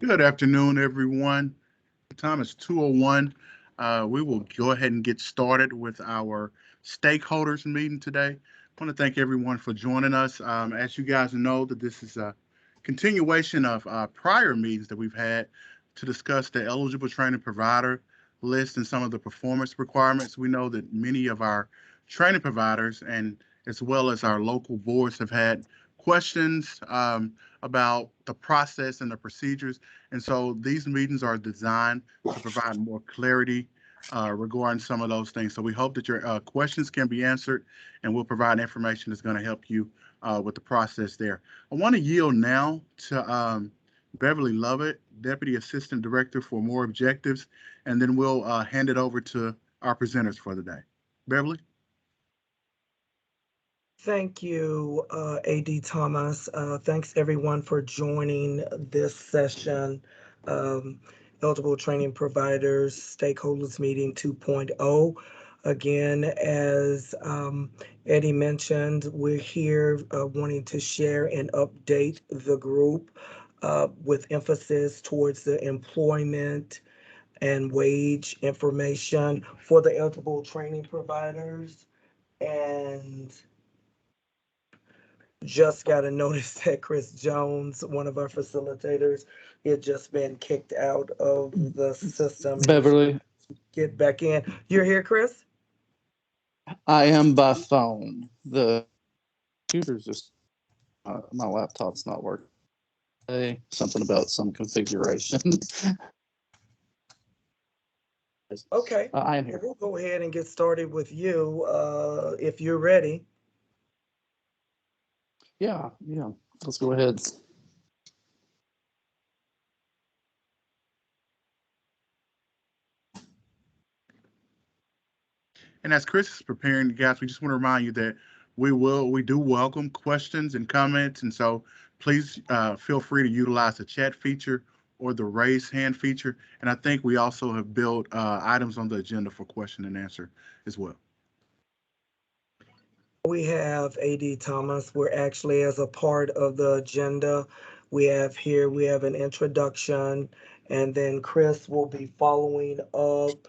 Good afternoon, everyone. The time is 2:01. We will go ahead and get started with our stakeholders meeting today. I want to thank everyone for joining us. As you guys know, that this is a continuation of prior meetings that we've had to discuss the eligible training provider list and some of the performance requirements. We know that many of our training providers and as well as our local boards have had questions about the process and the procedures. And so these meetings are designed to provide more clarity regarding some of those things. So we hope that your questions can be answered, and we'll provide information that's going to help you with the process there. I want to yield now to Beverly Lovett, Deputy Assistant Director for More Objectives, and then we'll hand it over to our presenters for the day. Beverly? Thank you, AD Thomas. Thanks everyone for joining this session. Um, Eligible Training Providers Stakeholders Meeting 2.0. Again, as Eddie mentioned, we're here wanting to share and update the group with emphasis towards the employment and wage information for the eligible training providers. And just got a notice that Chris Jones, one of our facilitators, he had just been kicked out of the system and he's Beverly, get back in. You're here, Chris? I am by phone. The computer's just my laptop's not working. Hey, something about some configuration. Okay. I am Well, here. we'll go ahead and get started with you if you're ready. Yeah. Let's go ahead. And as Chris is preparing, guys, we just want to remind you that we do welcome questions and comments, and so please feel free to utilize the chat feature or the raise hand feature. And I think we also have built items on the agenda for question and answer as well. We have AD Thomas. We're actually, as a part of the agenda, we have an introduction, and then Chris will be following up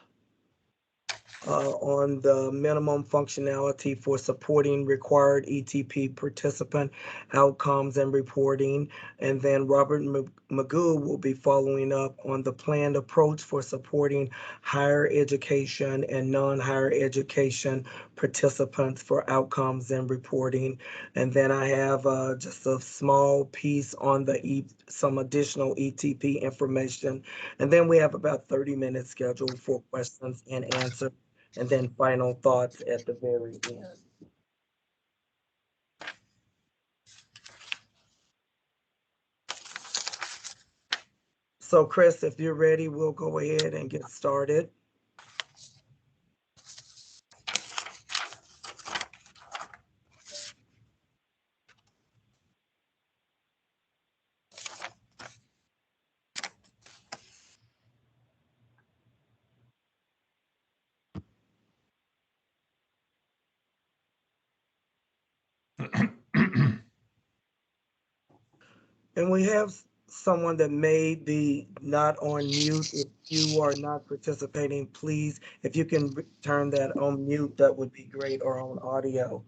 on the minimum functionality for supporting required ETP participant outcomes and reporting. And then Robert Magoo will be following up on the planned approach for supporting higher education and non-higher education participants for outcomes and reporting. And then I have just a small piece on some additional ETP information. And then we have about 30 minutes scheduled for questions and answers and then final thoughts at the very end. So, Chris, if you're ready, we'll go ahead and get started. And we have someone that may be not on mute. If you are not participating, please, if you can turn that on mute, that would be great, or on audio.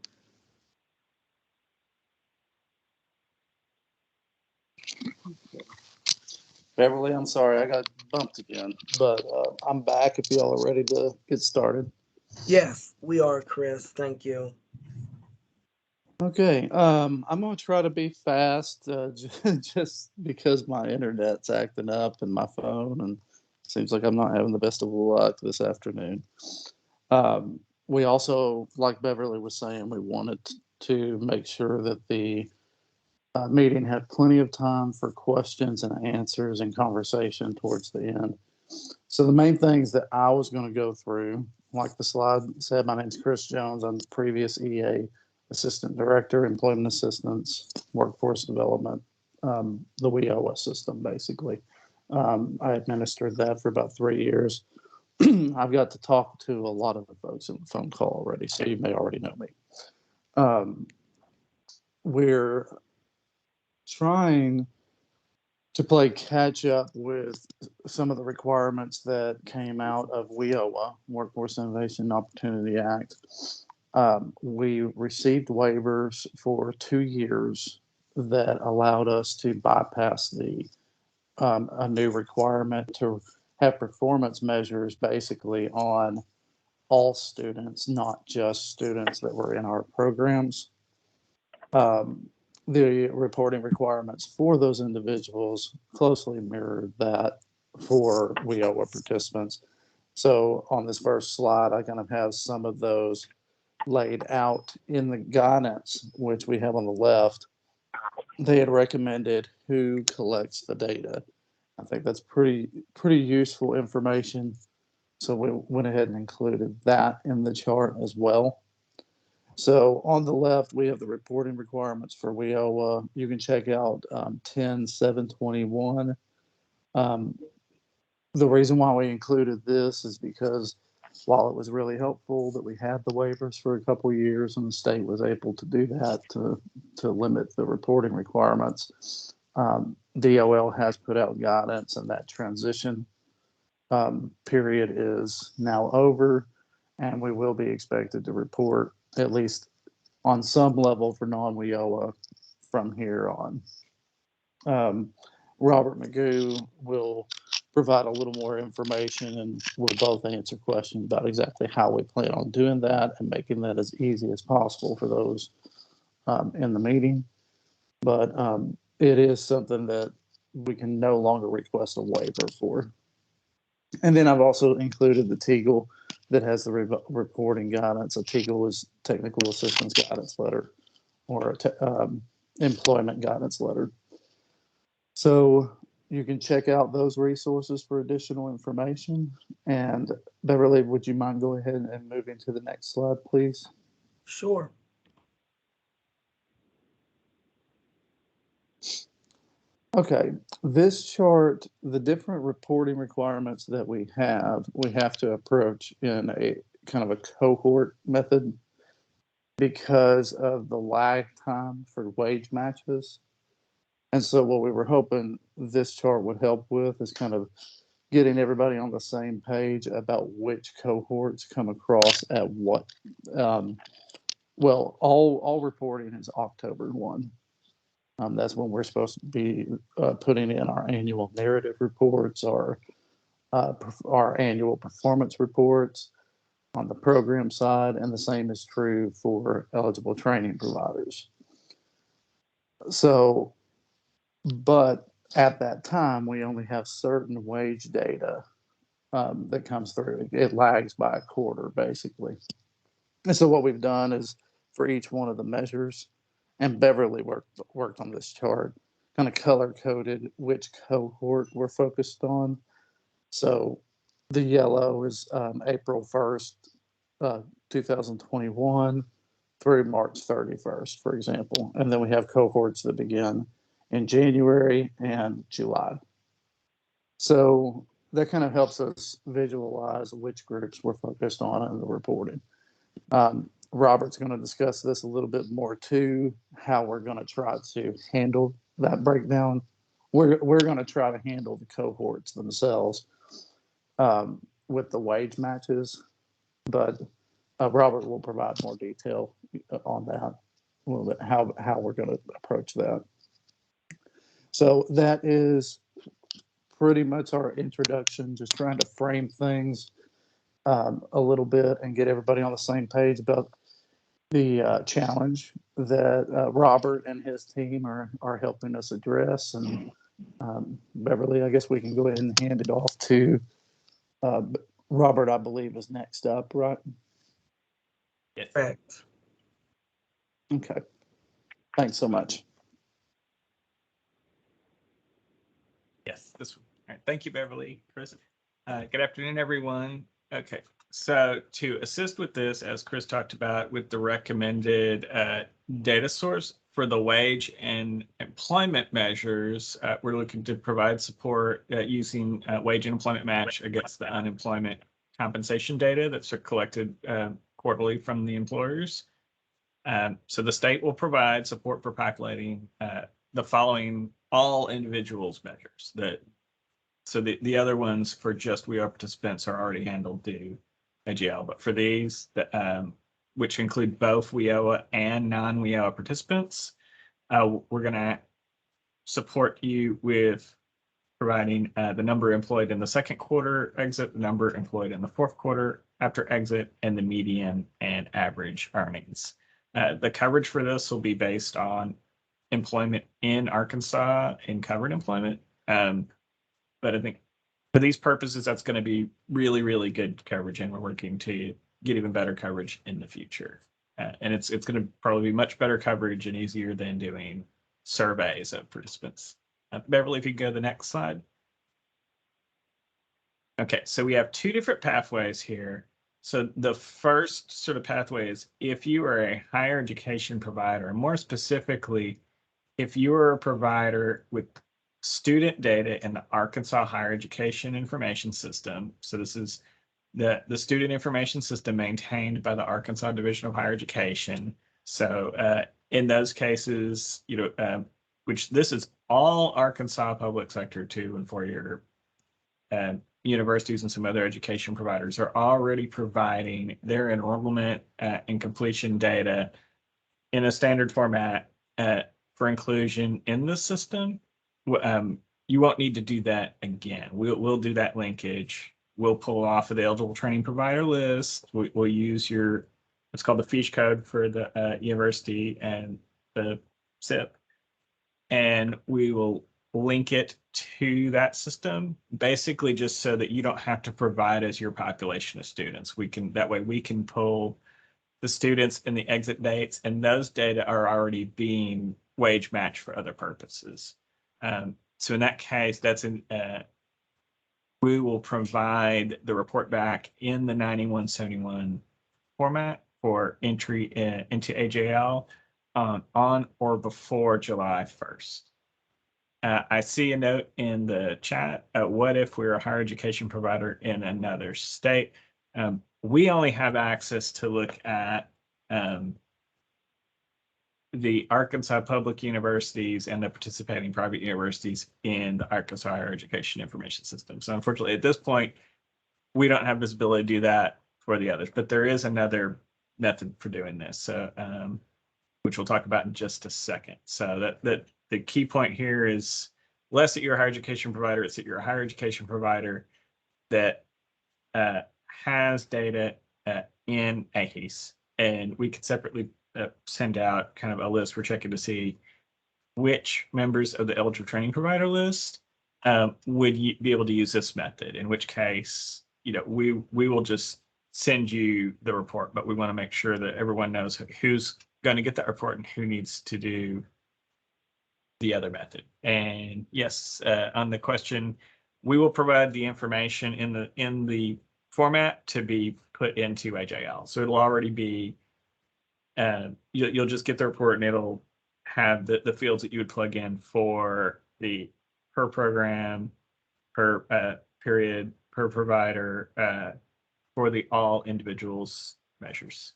Beverly, I'm sorry, I got bumped again, but I'm back if y'all are ready to get started. Yes, we are, Chris. Thank you. Okay, I'm gonna try to be fast, just because my internet's acting up and my phone, and seems like I'm not having the best of luck this afternoon. We also, like Beverly was saying, we wanted to make sure that the meeting had plenty of time for questions and answers and conversation towards the end. So the main things that I was going to go through, like the slide said, my name is Chris Jones. I'm the previous EA Assistant Director, Employment Assistance, Workforce Development, the WEOS system, basically. I administered that for about 3 years. I've got to talk to a lot of the folks in the phone call already, so you may already know me. We're trying to play catch up with some of the requirements that came out of WIOA, Workforce Innovation and Opportunity Act. We received waivers for 2 years that allowed us to bypass a new requirement to have performance measures basically on all students, not just students that were in our programs. The reporting requirements for those individuals closely mirrored that for WIOA participants. So on this first slide, I kind of have some of those laid out in the guidance, which we have on the left. They had recommended who collects the data. I think that's pretty useful information. So we went ahead and included that in the chart as well. So on the left, we have the reporting requirements for WIOA. You can check out 10.721. The reason why we included this is because while it was really helpful that we had the waivers for a couple of years and the state was able to do that to limit the reporting requirements, DOL has put out guidance, and that transition period is now over, and we will be expected to report at least on some level for non-WIOA from here on. Robert Magoo will provide a little more information, and we'll both answer questions about exactly how we plan on doing that and making that as easy as possible for those in the meeting. But it is something that we can no longer request a waiver for. And then I've also included the TEAGL that has the reporting guidance. A TEAGL is Technical Assistance Guidance Letter, or Employment Guidance Letter. So you can check out those resources for additional information. And Beverly, would you mind go ahead and moving to the next slide, please? Sure. Okay, this chart, the different reporting requirements that we have to approach in a kind of a cohort method because of the lag time for wage matches. And so what we were hoping this chart would help with is kind of getting everybody on the same page about which cohorts come across at what. Well, all reporting is October 1. That's when we're supposed to be putting in our annual narrative reports, our annual performance reports on the program side, and the same is true for eligible training providers. So, but at that time, we only have certain wage data that comes through. It lags by a quarter, basically. And so what we've done is for each one of the measures, and Beverly worked on this chart, kind of color coded which cohort we're focused on. So the yellow is April 1st, 2021 through March 31st, for example. And then we have cohorts that begin in January and July. So that kind of helps us visualize which groups we're focused on in the reporting. Robert's going to discuss this a little bit more too, how we're going to try to handle that breakdown. We're going to try to handle the cohorts themselves with the wage matches, but Robert will provide more detail on that, a little bit, how we're going to approach that. So that is pretty much our introduction, just trying to frame things a little bit and get everybody on the same page about the challenge that Robert and his team are helping us address. And Beverly, I guess we can go ahead and hand it off to Robert, I believe, is next up, right? Yes. Correct. Okay. Thanks so much. Yes, this one. All right. Thank you, Beverly, Chris. Good afternoon, everyone. Okay, so to assist with this, as Chris talked about, with the recommended data source for the wage and employment measures, we're looking to provide support using wage and employment match against the unemployment compensation data that's collected quarterly from the employers. So the state will provide support for populating the following all individuals measures. So the other ones for just WEO participants are already handled through AGL, but for these, which include both WEOA and non-WEOA participants, we're going to support you with providing the number employed in the second quarter exit, the number employed in the fourth quarter after exit, and the median and average earnings. The coverage for this will be based on employment in Arkansas in covered employment. But I think for these purposes, that's going to be really, really good coverage, and we're working to get even better coverage in the future. And it's going to probably be much better coverage and easier than doing surveys of participants. Beverly, if you go to the next slide. Okay, so we have two different pathways here. So the first sort of pathway is if you are a higher education provider, and more specifically, if you are a provider with student data in the Arkansas Higher Education Information System. So this is the student information system maintained by the Arkansas Division of Higher Education. So in those cases, which this is all Arkansas public sector 2 and 4-year universities and some other education providers are already providing their enrollment and completion data in a standard format for inclusion in the system. You won't need to do that again. We'll do that linkage. We'll pull off of the eligible training provider list. We'll use what's called the fiche code for the university and the SIP, and we will link it to that system, basically just so that you don't have to provide as your population of students. That way we can pull the students and the exit dates, and those data are already being wage matched for other purposes. So in that case, we will provide the report back in the 9171 format for entry into AJL on or before July 1st. I see a note in the chat. What if we're a higher education provider in another state? We only have access to look at the Arkansas public universities and the participating private universities in the Arkansas Higher Education Information System. So unfortunately, at this point, we don't have visibility to do that for the others, but there is another method for doing this, so which we'll talk about in just a second. So that the key point here is less that you're a higher education provider, it's that you're a higher education provider that has data in AHES, and we could separately send out kind of a list. We're checking to see which members of the eligible training provider list would be able to use this method, in which case, we will just send you the report, but we want to make sure that everyone knows who's going to get that report and who needs to do the other method. And yes, on the question, we will provide the information in the format to be put into AJL. So it'll already be, you'll just get the report and it'll have the fields that you would plug in for the per program, per period, per provider, for the all individuals measures.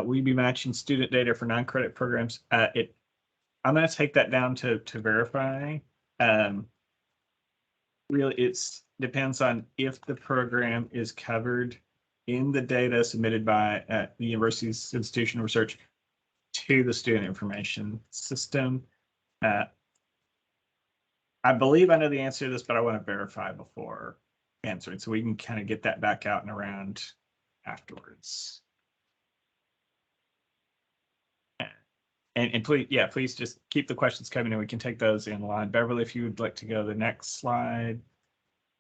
We'd be matching student data for non-credit programs. I'm going to take that down to verify. Really, it depends on if the program is covered in the data submitted by the university's institution of research to the student information system. I believe I know the answer to this, but I want to verify before answering, so we can kind of get that back out and around afterwards. And please just keep the questions coming and we can take those in line. Beverly, if you would like to go to the next slide,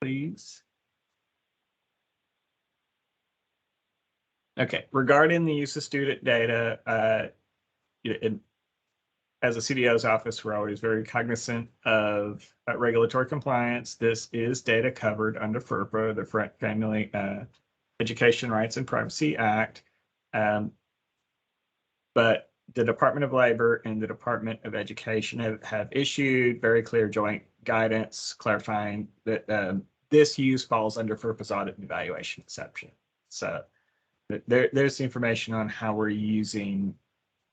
please. Okay, regarding the use of student data, as a CDO's office, we're always very cognizant of regulatory compliance. This is data covered under FERPA, the Family Education Rights and Privacy Act. But the Department of Labor and the Department of Education have issued very clear joint guidance clarifying that this use falls under FERPA's audit and evaluation exception. So there's the information on how we're using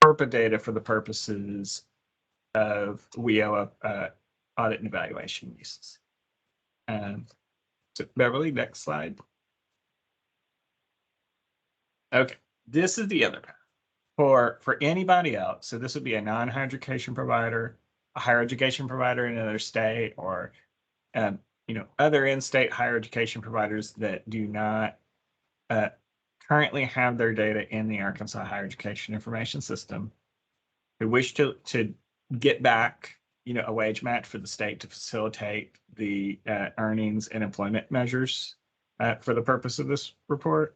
FERPA data for the purposes of WIO audit and evaluation uses. So Beverly, next slide. Okay, this is the other path. For anybody else, so this would be a non-higher education provider, a higher education provider in another state, or other in-state higher education providers that do not currently have their data in the Arkansas Higher Education Information System, who wish to get back a wage match for the state to facilitate the earnings and employment measures for the purpose of this report.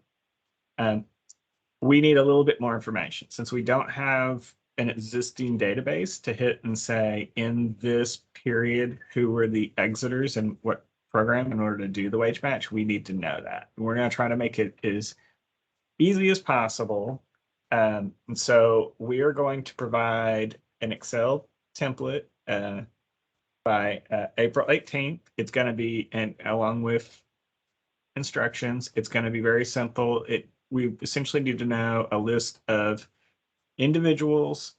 We need a little bit more information since we don't have an existing database to hit and say in this period who were the exiters and what program in order to do the wage match. We need to know that. We're going to try to make it as easy as possible. And so we are going to provide an Excel template by April 18th. It's going to be, and along with instructions, it's going to be very simple. We essentially need to know a list of individuals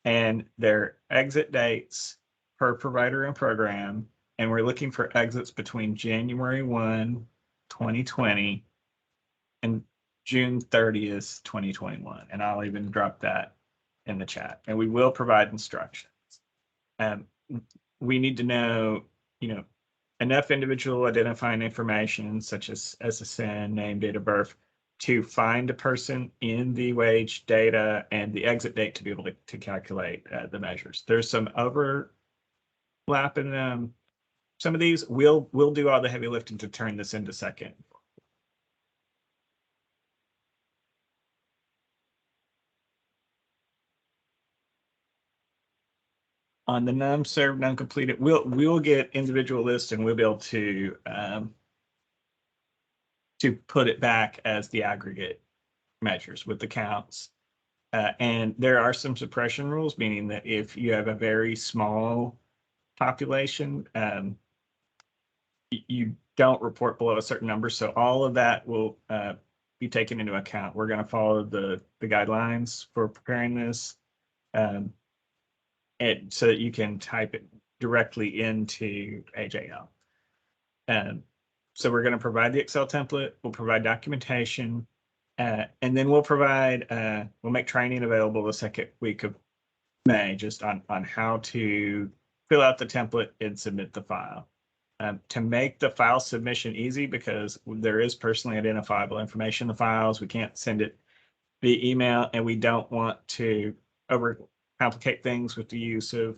and their exit dates per provider and program. And we're looking for exits between January 1, 2020 and June 30th, 2021. And I'll even drop that in the chat. And we will provide instructions. We need to know, enough individual identifying information such as SSN, name, date of birth, to find a person in the wage data and the exit date to be able to calculate the measures. There's some overlap in some of these. We'll do all the heavy lifting to turn this into second. On the non-served, non-completed, we'll get individual lists and we'll be able to put it back as the aggregate measures with the counts. And there are some suppression rules, meaning that if you have a very small population, you don't report below a certain number. So all of that will be taken into account. We're going to follow the guidelines for preparing this, and so that you can type it directly into AJL. So we're going to provide the Excel template. We'll provide documentation. And then we'll make training available the second week of May, just on how to fill out the template and submit the file. To make the file submission easy, because there is personally identifiable information in the files, we can't send it via email, and we don't want to overcomplicate things with the use of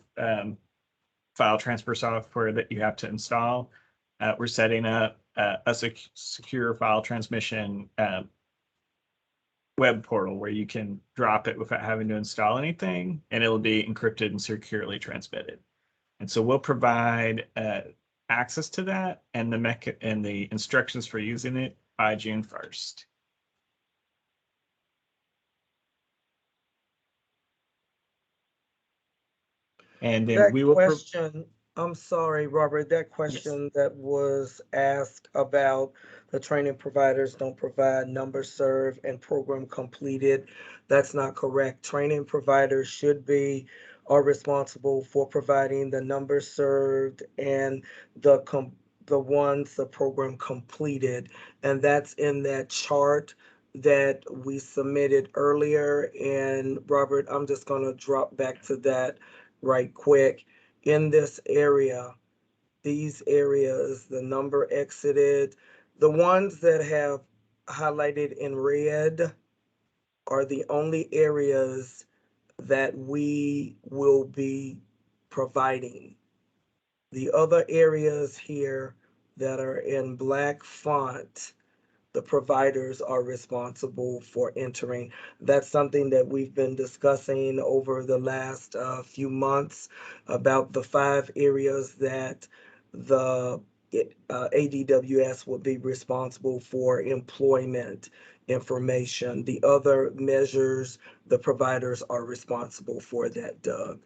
file transfer software that you have to install. We're setting up a secure file transmission web portal where you can drop it without having to install anything, and it'll be encrypted and securely transmitted. And so we'll provide access to that and the instructions for using it by June 1st. And then we will I'm sorry, Robert, that question that was asked about the training providers don't provide number served and program completed. That's not correct. Training providers are responsible for providing the number served and the program completed. And that's in that chart that we submitted earlier. And Robert, I'm just going to drop back to that right quick. In this area, these areas, the number exited, the ones that have highlighted in red are the only areas that we will be providing. The other areas here that are in black font, the providers are responsible for entering. That's something that we've been discussing over the last few months about the 5 areas that the ADWS would be responsible for employment information. The other measures, the providers are responsible for that, Doug.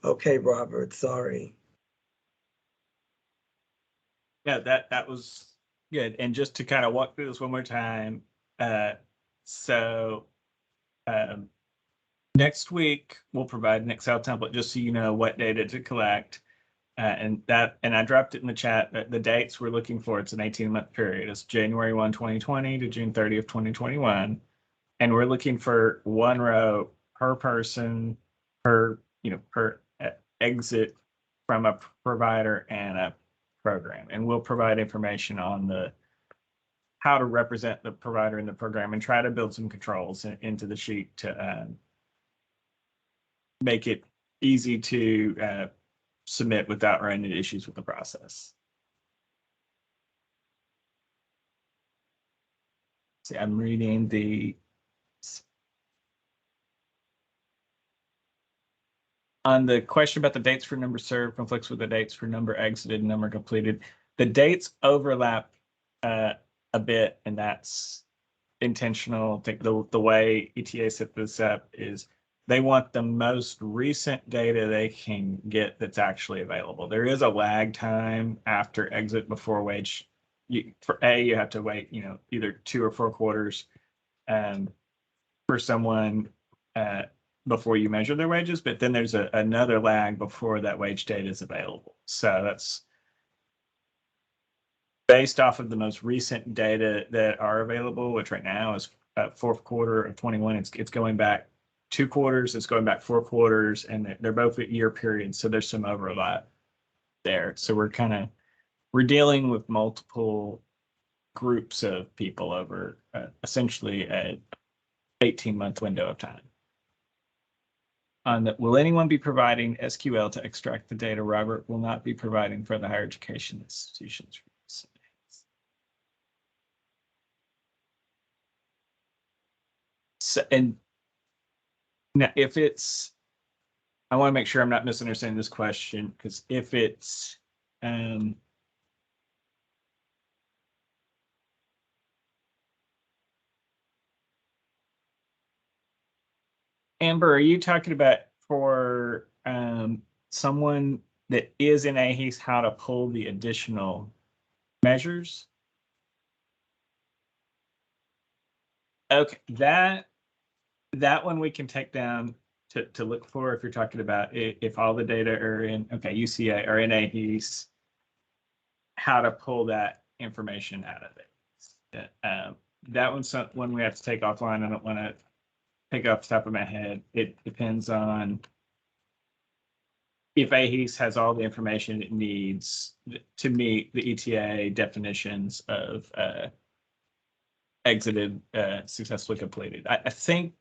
Okay, Robert, sorry. Yeah, that was good. And just to kind of walk through this one more time, So next week we'll provide an Excel template just so you know what data to collect. And I dropped it in the chat. The dates we're looking for, it's an 18-month period. It's January 1, 2020 to June 30th, 2021. And we're looking for one row per person per exit from a provider and a program. And we'll provide information on how to represent the provider in the program and try to build some controls into the sheet to make it easy to submit without running into issues with the process. See, I'm reading on the question about the dates for number served conflicts with the dates for number exited and number completed. The dates overlap a bit, and that's intentional. I think the way ETA set this up is they want the most recent data they can get that's actually available. There is a lag time after exit before wage. For you have to wait, either 2 or 4 quarters for someone before you measure their wages, but then there's another lag before that wage data is available. So that's based off of the most recent data that are available, which right now is fourth quarter of 21. It's going back 2 quarters, it's going back 4 quarters, and they're both at year periods. So there's some overlap there. So we're dealing with multiple groups of people over essentially an 18-month window of time. On that, will anyone be providing SQL to extract the data? Robert will not be providing for the higher education institutions. So, and now if it's, I want to make sure I'm not misunderstanding this question, because if it's Amber, are you talking about for someone that is in AHES, how to pull the additional measures? Okay, that one we can take down to look for if you're talking about if all the data are in, UCA or in AHES, how to pull that information out of it. That one's one we have to take offline. I don't want to pick off the top of my head. It depends on if AHES has all the information it needs to meet the ETA definitions of exited, successfully completed. I think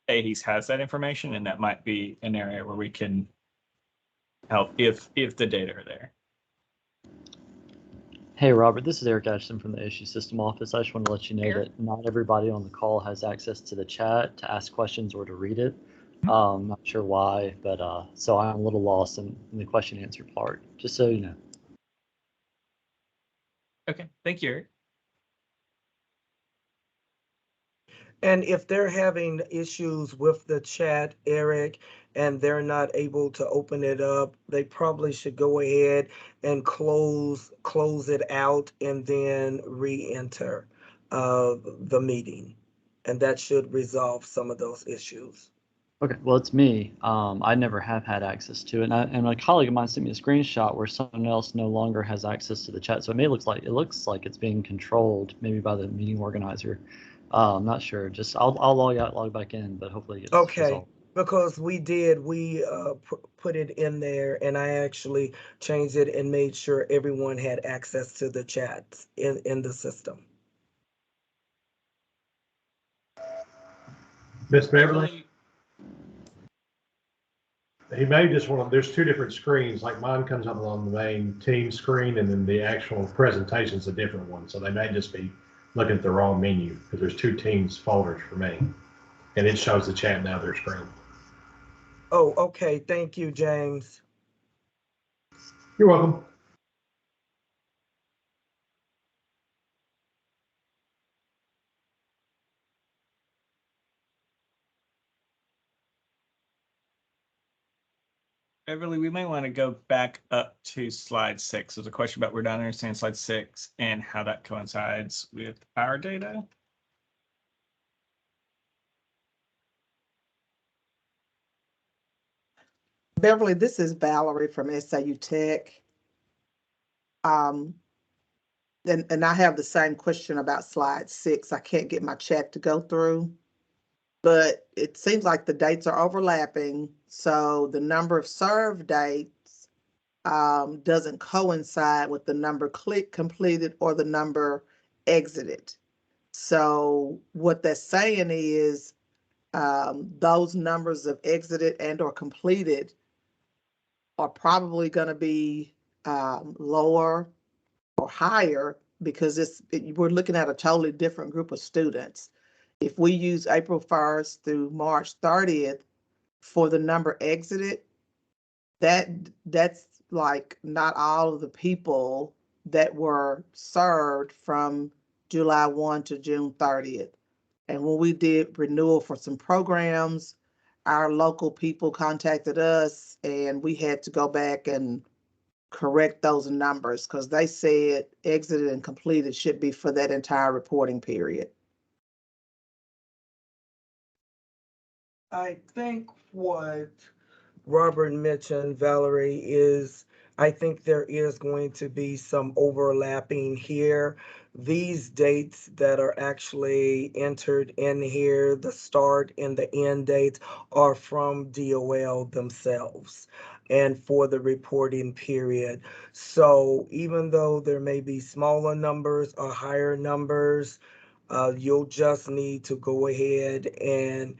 AHES has that information, and that might be an area where we can help if the data are there. Hey, Robert, this is Eric Ashton from the Issue System Office. I just want to let you know that not everybody on the call has access to the chat to ask questions or to read it. Not sure why, but so I'm a little lost in the question answer part, just so you know. Okay, thank you, Eric. And if they're having issues with the chat, Eric, and they're not able to open it up, they probably should go ahead and close it out and then re-enter the meeting. And that should resolve some of those issues. Okay, well, it's me. I never have had access to it, and a colleague of mine sent me a screenshot where someone else no longer has access to the chat. So it looks like it's being controlled, maybe by the meeting organizer. I'm not sure. Just I'll log out, log back in, but hopefully it's resolved. Because we put it in there, and I actually changed it and made sure everyone had access to the chats in the system. Miss Beverly? He may just want to, there's 2 different screens, like mine comes up on the main team screen, and then the actual presentation's a different one. So they may just be looking at the wrong menu, because there's 2 teams folders for me, and it shows the chat now their screen. Oh, okay. Thank you, James. You're welcome. Beverly, we might want to go back up to slide 6. There's a question about we're not understanding slide 6 and how that coincides with our data. Beverly, this is Valerie from SAU Tech. And I have the same question about slide 6. I can't get my chat to go through, but it seems like the dates are overlapping. So the number of served dates doesn't coincide with the number completed or the number exited. So what that's saying is those numbers of exited and or completed are probably going to be lower or higher because we're looking at a totally different group of students. If we use April 1st through March 30th for the number exited, that's like not all of the people that were served from July 1 to June 30th. And when we did renewal for some programs, our local people contacted us and we had to go back and correct those numbers because they said exited and completed should be for that entire reporting period. I think what Robert mentioned, Valerie, is I think there is going to be some overlapping here. These dates that are actually entered in here, the start and the end dates, are from DOL themselves and for the reporting period. So even though there may be smaller numbers or higher numbers, you'll just need to go ahead and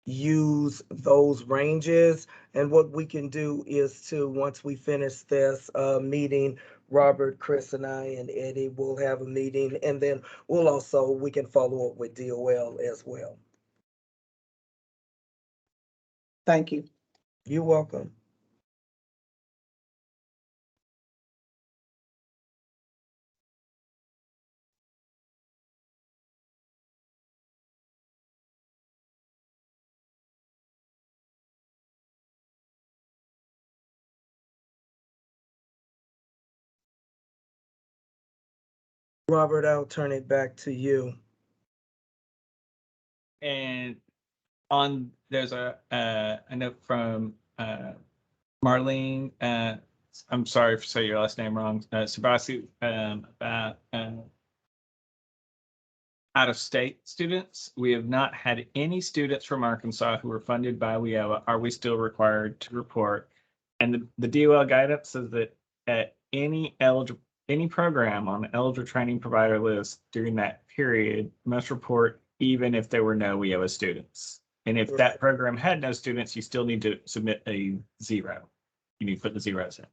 use those ranges. And what we can do is to, once we finish this meeting, Robert, Chris, and I, and Eddie will have a meeting, and then we can follow up with DOL as well. Thank you. You're welcome. Robert, I'll turn it back to you. And there's a note from Marlene. I'm sorry for saying your last name wrong. Sabasi, about out-of-state students. We have not had any students from Arkansas who were funded by WIOA. Are we still required to report? And the DOL guidance says that any program on the eligible training provider list during that period must report even if there were no WIOA students. And if that program had no students, you still need to submit a 0. You need to put the zeros in.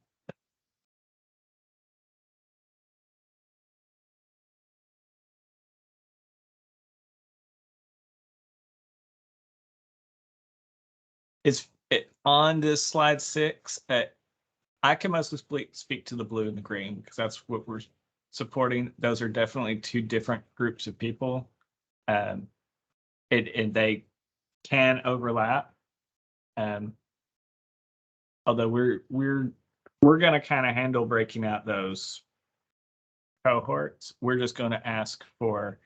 On this slide 6, I can mostly speak to the blue and the green because that's what we're supporting. Those are definitely two different groups of people. And they can overlap. Although we're going to kind of handle breaking out those cohorts. We're just going to ask for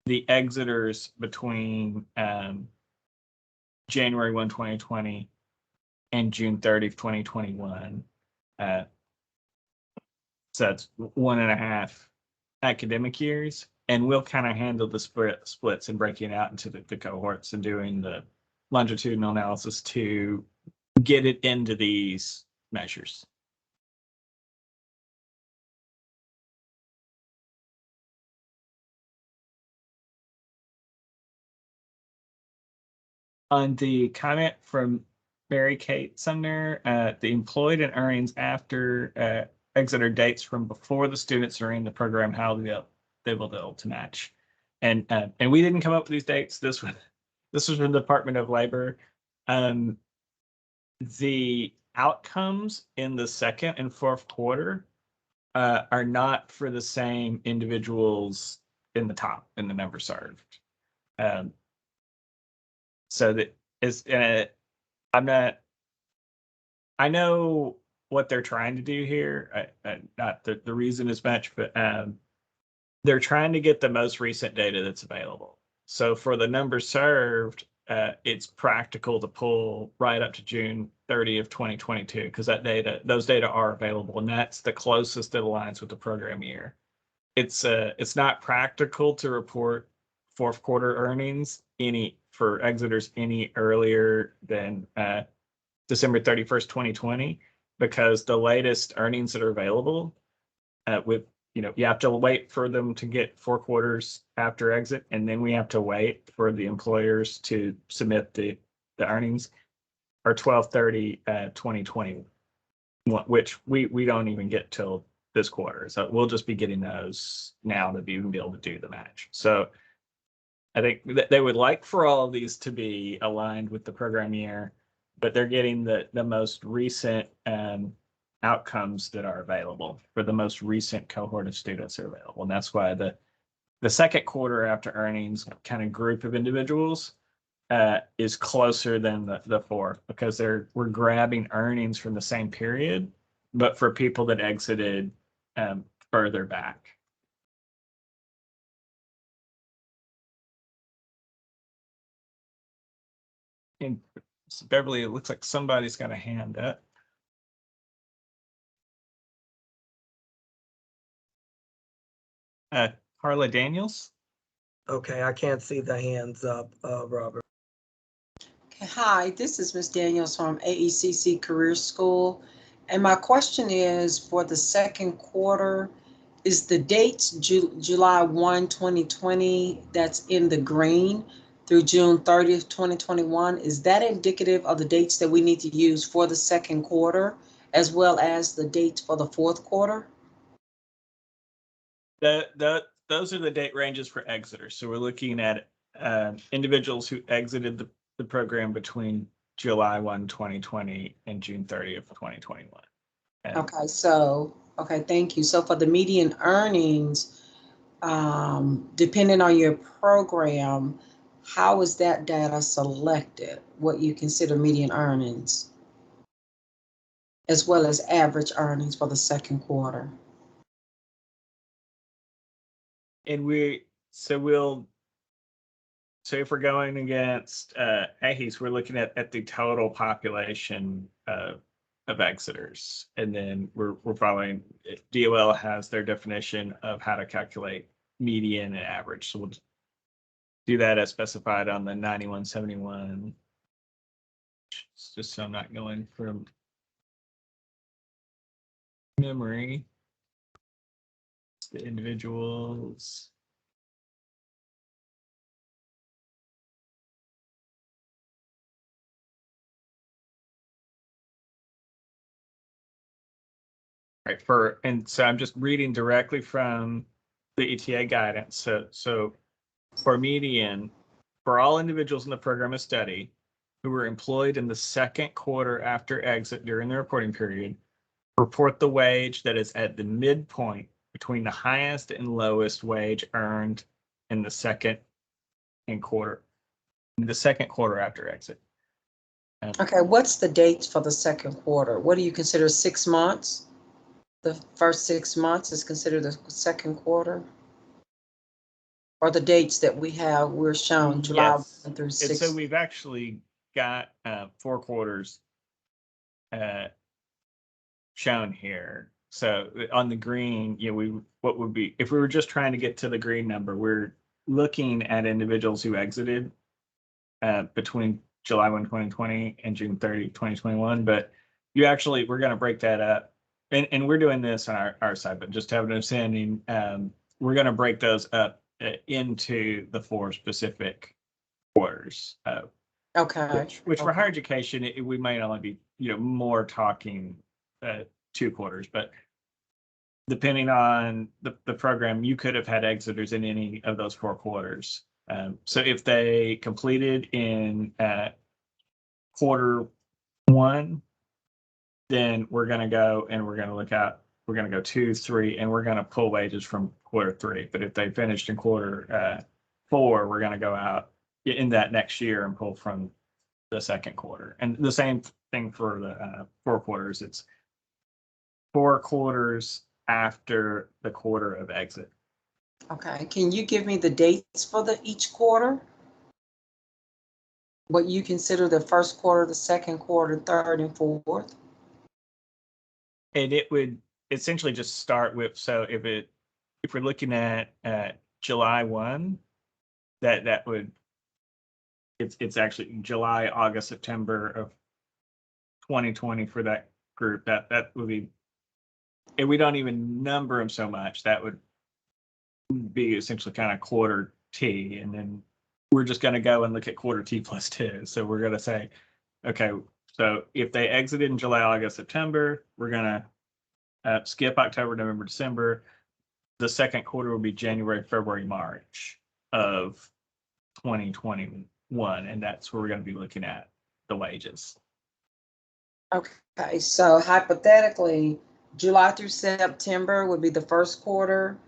the exiters between January 1, 2020 and June 30, 2021. So that's 1.5 academic years. And we'll kind of handle the splits and breaking out into the cohorts and doing the longitudinal analysis to get it into these measures. On the comment from Mary Kate Sumner, the employed and earnings after exeter dates from before the students are in the program, how they'll be able to match. And we didn't come up with these dates. This was from the Department of Labor. The outcomes in the second and fourth quarter are not for the same individuals in the top in the number served. So that is, I know what they're trying to do here. Not the reason as much, but they're trying to get the most recent data that's available. So for the number served, it's practical to pull right up to June 30th, 2022, because those data are available, and that's the closest it aligns with the program year. It's not practical to report fourth quarter earnings for exiters any earlier than December 31st, 2020, because the latest earnings that are available you have to wait for them to get 4 quarters after exit, and then we have to wait for the employers to submit the earnings, are 12/30/2020, which we don't even get till this quarter. So we'll just be getting those now to even be able to do the match. So I think that they would like for all of these to be aligned with the program year, but they're getting the most recent outcomes that are available for the most recent cohort of students are available. And that's why the second quarter after earnings kind of group of individuals is closer than the fourth, because we're grabbing earnings from the same period, but for people that exited further back. And Beverly, it looks like somebody's got a hand up. Carla Daniels. Okay, I can't see the hands up, Robert. Hi, this is Ms. Daniels from AECC Career School. And my question is, for the second quarter, is the dates July 1, 2020, that's in the green, through June 30th, 2021, is that indicative of the dates that we need to use for the second quarter, as well as the dates for the fourth quarter? Those are the date ranges for exiters. So we're looking at individuals who exited the program between July 1, 2020 and June 30th, 2021. Okay, thank you. So for the median earnings, depending on your program, how is that data selected, what you consider median earnings, as well as average earnings for the second quarter? And so if we're going against AHES, we're looking at the total population of exiters, and then we're following, DOL has their definition of how to calculate median and average. So we'll do that as specified on the 9171. Just so I'm not going from memory. It's the individuals. Right, and so I'm just reading directly from the ETA guidance. So for median, for all individuals in the program of study who were employed in the second quarter after exit during the reporting period, report the wage that is at the midpoint between the highest and lowest wage earned in the second quarter after exit. Okay, what's the dates for the second quarter? What do you consider 6 months? The first 6 months is considered the second quarter? Or the dates that we're shown, July 1 through 6? And so we've actually got 4 quarters shown here. So on the green, what would be, if we were just trying to get to the green number, we're looking at individuals who exited between July 1, 2020 and June 30, 2021. But we're going to break that up. And we're doing this on our side, but just to have an understanding, we're going to break those up into the 4 specific quarters. Okay. Which for higher education, we might only be, more talking 2 quarters, but depending on the program, you could have had exiters in any of those 4 quarters. So if they completed in quarter 1, then we're going to go and we're going to look at, we're going to go 2, 3, and we're going to pull wages from quarter 3. But if they finished in quarter 4, we're going to go out in that next year and pull from the second quarter. And the same thing for the 4 quarters. It's 4 quarters after the quarter of exit. Okay, can you give me the dates for each quarter? what you consider the first quarter, the second quarter, third, and fourth? And it would essentially just start with, so if we're looking at July 1, that would, it's actually July, August, September of 2020 for that group. That would be, and we don't even number them so much. That would be essentially kind of quarter T, and then we're just going to go and look at quarter T plus 2. So we're going to say, okay, so if they exited in July, August, September, we're going to skip October, November, December. The second quarter will be January, February, March of 2021, and that's where we're going to be looking at the wages. Okay, so hypothetically, July through September would be the first quarter.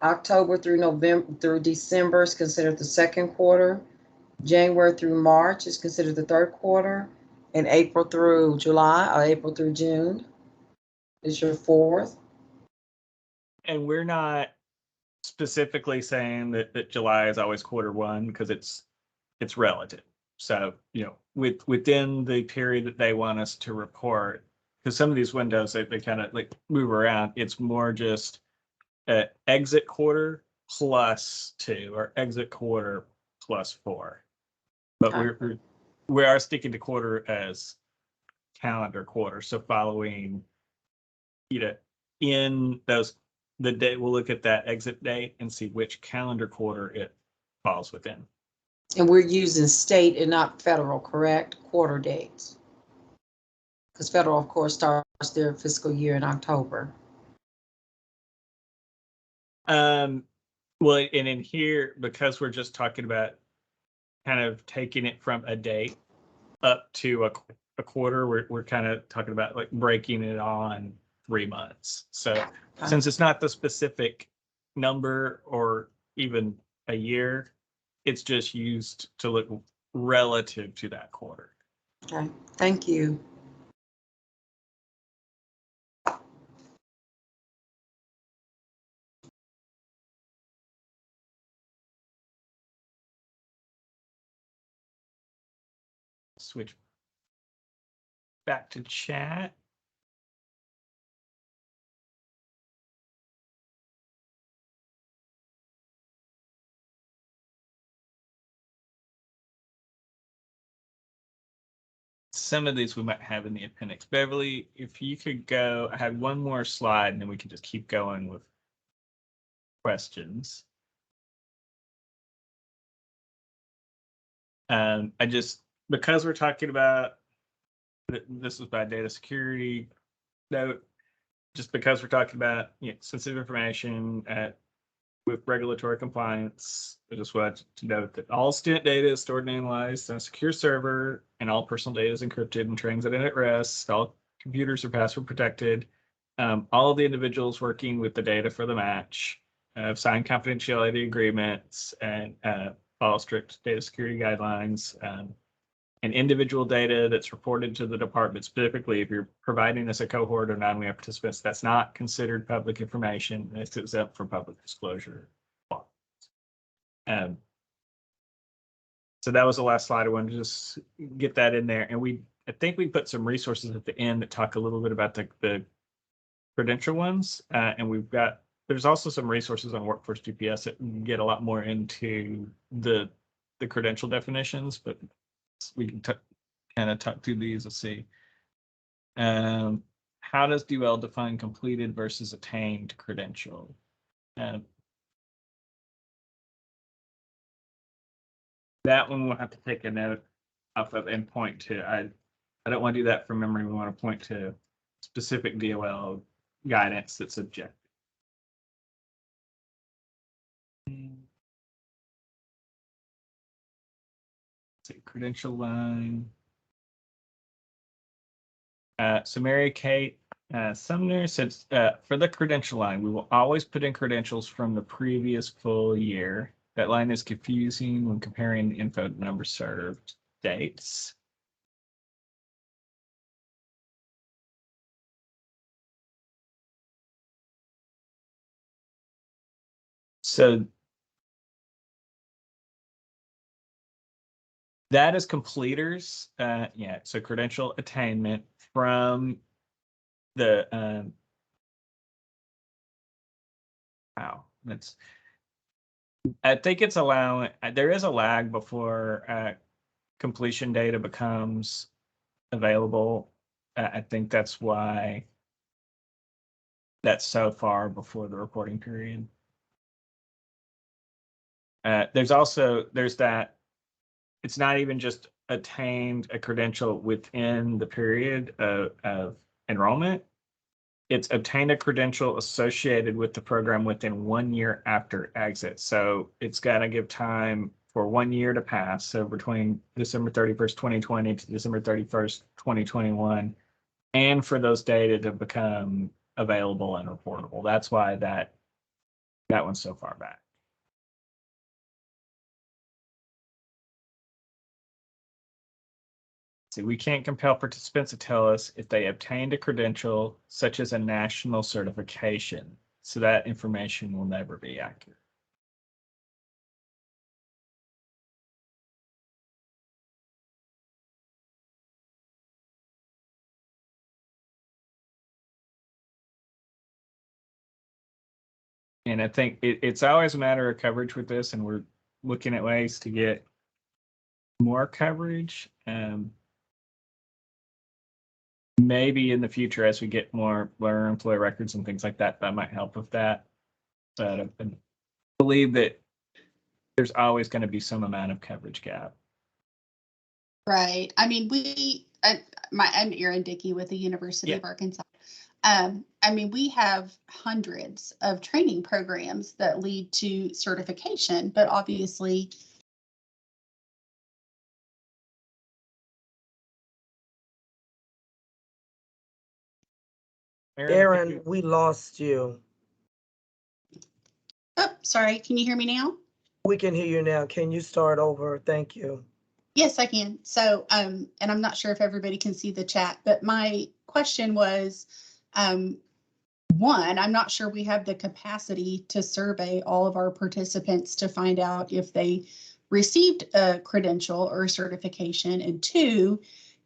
October through November through December is considered the second quarter. January through March is considered the third quarter. And April through July or April through June is your fourth. And we're not specifically saying that July is always quarter 1 because it's relative. So, within the period that they want us to report, because some of these windows, they kind of like move around, it's more just exit quarter plus 2 or exit quarter plus 4. But we are sticking to quarter as calendar quarter. So following, in the day, we'll look at that exit date and see which calendar quarter it falls within. And we're using state and not federal, correct? Quarter dates. Because federal, of course, starts their fiscal year in October. Well, and in here, because we're just talking about kind of taking it from a date up to a quarter, we're kind of talking about like breaking it on 3 months. So since it's not the specific number or even a year, it's just used to look relative to that quarter. Okay, thank you. Switch back to chat. Some of these we might have in the appendix. Beverly, if you could go, I had one more slide and then we can just keep going with questions. Because we're talking about, this was by data security note, just because we're talking about sensitive information with regulatory compliance, I just wanted to note that all student data is stored and analyzed on a secure server, and all personal data is encrypted and transmitted at rest. All computers are password protected. All of the individuals working with the data for the match have signed confidentiality agreements and follow strict data security guidelines. And individual data that's reported to the department, specifically if you're providing us a cohort of non-WEA participants, that's not considered public information. It's exempt from public disclosure. So that was the last slide. I wanted to just get that in there. And I think we put some resources at the end that talk a little bit about the credential ones. And there's also some resources on Workforce GPS that get a lot more into the credential definitions, but we can kind of talk through these and see. How does DUL define completed versus attained credential? That one we'll have to take a note off of and point to. I don't want to do that from memory. We want to point to specific DOL guidance that's objective. Credential line. So Mary Kate Sumner says, for the credential line, we will always put in credentials from the previous full year. That line is confusing when comparing the info to number served dates. So That is completers. Yeah, so credential attainment from the wow. That's I think it's allowing. There is a lag before completion data becomes available. I think that's why that's so far before the reporting period. There's that. It's not even just attained a credential within the period of enrollment. It's obtained a credential associated with the program within 1 year after exit. So it's got to give time for 1 year to pass. So between December 31st, 2020 to December 31st, 2021, and for those data to become available and reportable. That's why that one's so far back. See, we can't compel participants to tell us if they obtained a credential, such as a national certification. So that information will never be accurate. And I think it's always a matter of coverage with this, and we're looking at ways to get more coverage. Maybe in the future, as we get more learner employee records and things like that, that might help with that. But I believe that there's always going to be some amount of coverage gap. Right. I mean, I'm Erin Dickey with the University of Arkansas. I mean, we have hundreds of training programs that lead to certification, but obviously. Erin, we lost you. Oh, sorry. Can you hear me now? We can hear you now. Can you start over? Thank you. Yes, I can. So, and I'm not sure if everybody can see the chat, but my question was, one, I'm not sure we have the capacity to survey all of our participants to find out if they received a credential or a certification. And two,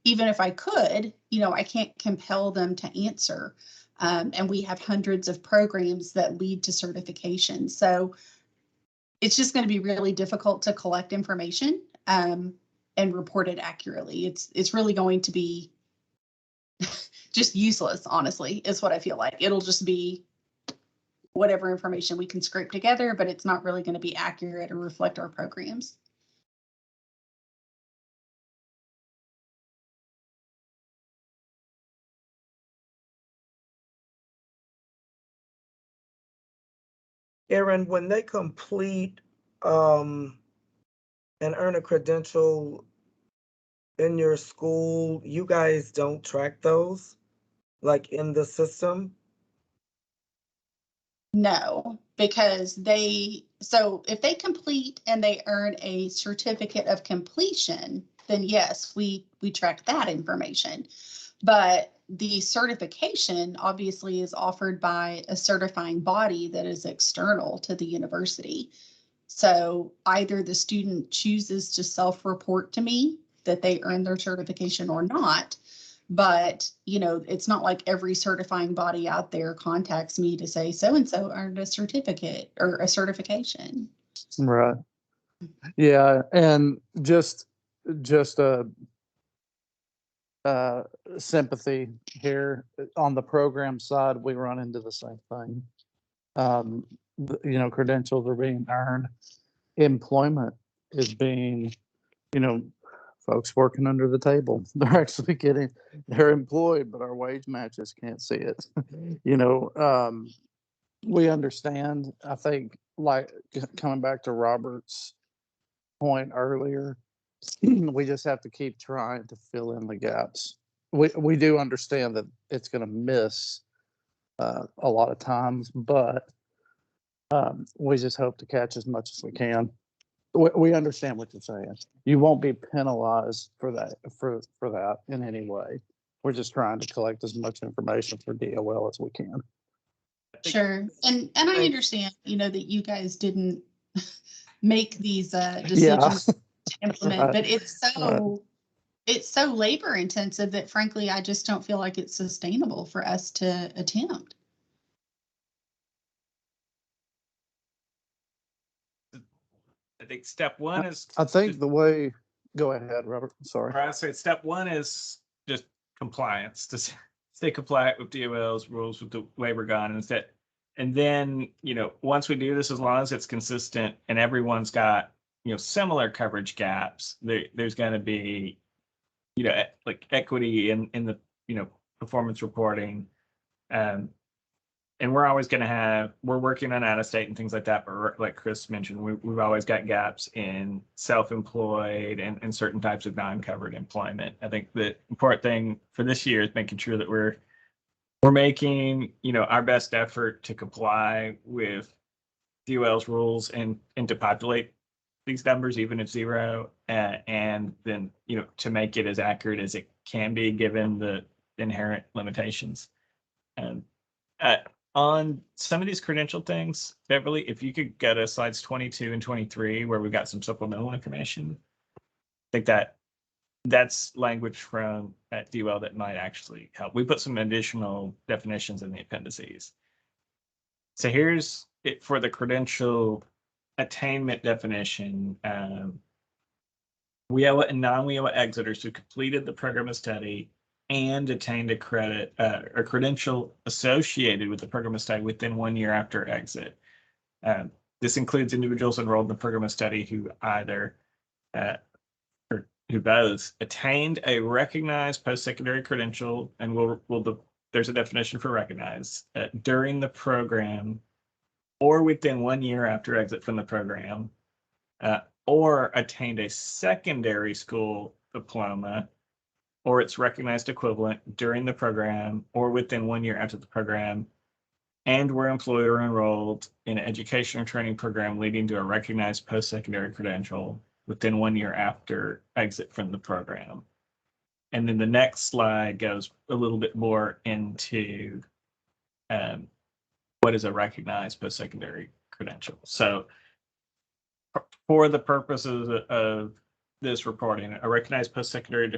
even if I could, I can't compel them to answer. And we have hundreds of programs that lead to certification. So it's just going to be really difficult to collect information and report it accurately. It's really going to be just useless, honestly, is what I feel like. It'll just be whatever information we can scrape together, but it's not really going to be accurate or reflect our programs. Erin, when they complete and earn a credential in your school, you guys don't track those, like in the system? No, because so if they complete and they earn a certificate of completion, then yes, we track that information. But the certification obviously is offered by a certifying body that is external to the university. So either the student chooses to self-report to me that they earned their certification or not. But, it's not like every certifying body out there contacts me to say so-and-so earned a certificate or a certification. Right. Yeah. And just sympathy here on the program side, we run into the same thing. Credentials are being earned. Employment is being, folks working under the table. They're employed, but our wage matches can't see it. We understand. I think, like coming back to Robert's point earlier, we just have to keep trying to fill in the gaps. We do understand that it's going to miss a lot of times, but we just hope to catch as much as we can. We understand what you're saying. You won't be penalized for that in any way. We're just trying to collect as much information for DOL as we can. Sure. And I understand, that you guys didn't make these decisions implement, Right. but it's so labor intensive that frankly, I just don't feel like it's sustainable for us to attempt. I think step one is. I think the way, go ahead, Robert. Sorry. I say step one is just compliance to stay compliant with DOL's rules with the waiver gun and then once we do this, as long as it's consistent and everyone's got similar coverage gaps, there's going to be like equity in the performance reporting, and we're always going to we're working on out of state and things like that, but like Chris mentioned, we've always got gaps in self-employed and certain types of non-covered employment. I think the important thing for this year is making sure that we're making our best effort to comply with DOL's rules and to populate these numbers, even if zero, and then to make it as accurate as it can be given the inherent limitations. And on some of these credential things, Beverly, if you could go to slides 22 and 23, where we've got some supplemental information, I think that's language from DOL that might actually help. We put some additional definitions in the appendices. So here's it for the credential attainment definition. WIOA and non-WIOA exiters who completed the program of study and attained a credential associated with the program of study within 1 year after exit. This includes individuals enrolled in the program of study who either or who both attained a recognized post-secondary credential, and there's a definition for recognized, during the program or within 1 year after exit from the program, or attained a secondary school diploma or its recognized equivalent during the program or within 1 year after the program, and were employed or enrolled in an education or training program leading to a recognized post-secondary credential within 1 year after exit from the program. And then the next slide goes a little bit more into what is a recognized post-secondary credential. So for the purposes of this reporting, a recognized post-secondary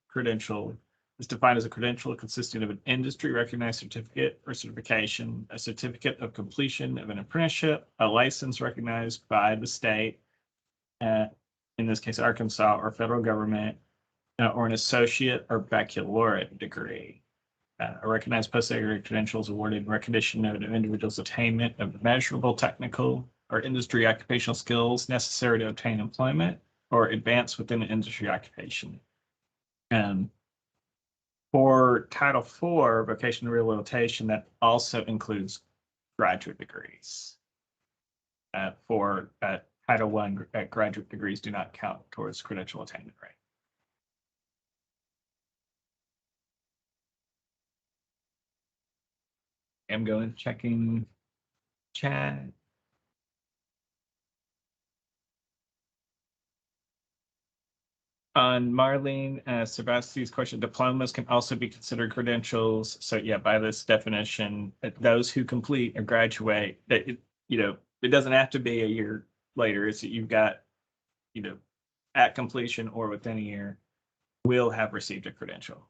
credential is defined as a credential consisting of an industry recognized certificate or certification, a certificate of completion of an apprenticeship, a license recognized by the state, in this case, Arkansas, or federal government, or an associate or baccalaureate degree. A recognized post-secondary credential is awarded in recognition of an individual's attainment of measurable technical or industry occupational skills necessary to obtain employment or advance within an industry occupation. For Title IV, vocational rehabilitation, that also includes graduate degrees. For Title I, graduate degrees do not count towards credential attainment rate. I'm going checking chat. On Marlene Sebastian's question, diplomas can also be considered credentials. So yeah, by this definition, those who complete or graduate, it doesn't have to be a year later. It's that you've got, at completion or within a year, will have received a credential.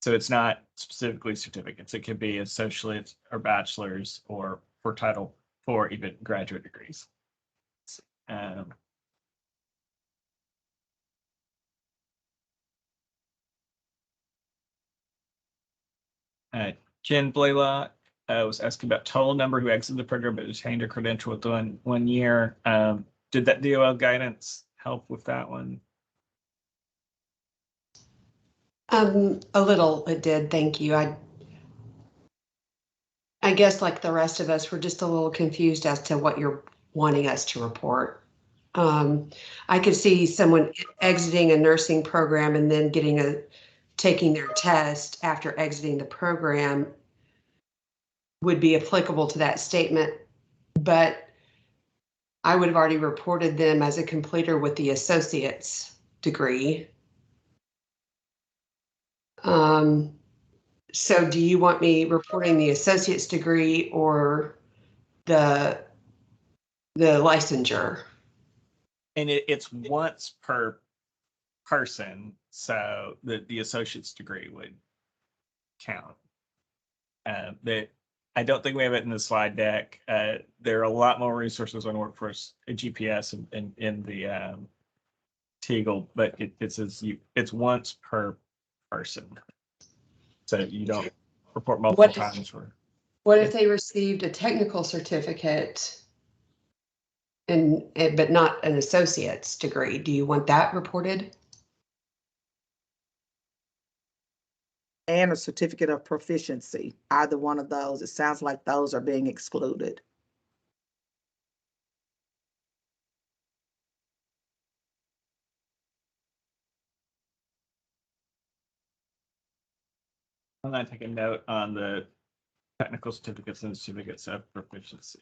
So it's not specifically certificates. It could be associates or bachelor's, or for Title IV, even graduate degrees. Jen Blaylock was asking about total number who exited the program but attained a credential within 1 year. Did that DOL guidance help with that one? A little, it did. Thank you. I guess like the rest of us, we're just a little confused as to what you're wanting us to report. I could see someone exiting a nursing program and then taking their test after exiting the program would be applicable to that statement, but I would have already reported them as a completer with the associate's degree. So do you want me reporting the associate's degree or the licensure? and it's once per person, so the associate's degree would count. That I don't think we have it in the slide deck. There are a lot more resources on Workforce GPS and in the Teagle, but it says it's once per person, so you don't report multiple times. What if they received a technical certificate but not an associate's degree? Do you want that reported? And a certificate of proficiency, either one of those. It sounds like those are being excluded. I'm going to take a note on the technical certificates and certificates of proficiency.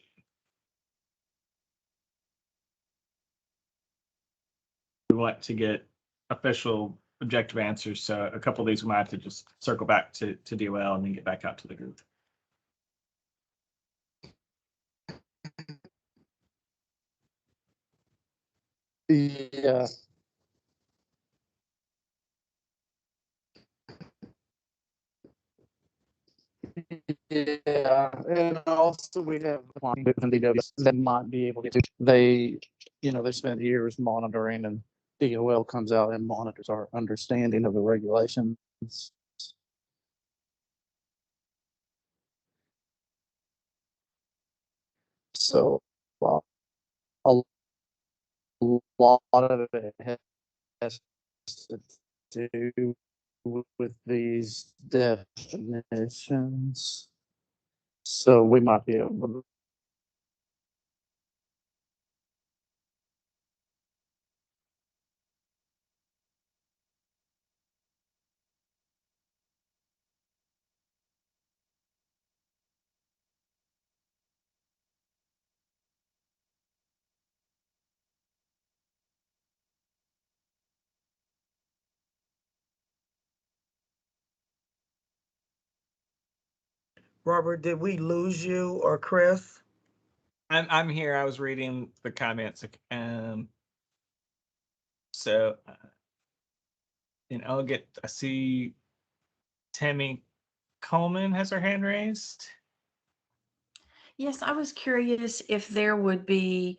We want to get official objective answers, so a couple of these we might have to just circle back to DOL and then get back out to the group. Yeah. Yeah, and also we have DWS that might be able to. They spend years monitoring, and DOL comes out and monitors our understanding of the regulations. So a lot of it has to do with these definitions. So we might be able to. Robert, did we lose you or Chris? I'm here. I was reading the comments. So, and I see Tammy Coleman has her hand raised. Yes, I was curious if there would be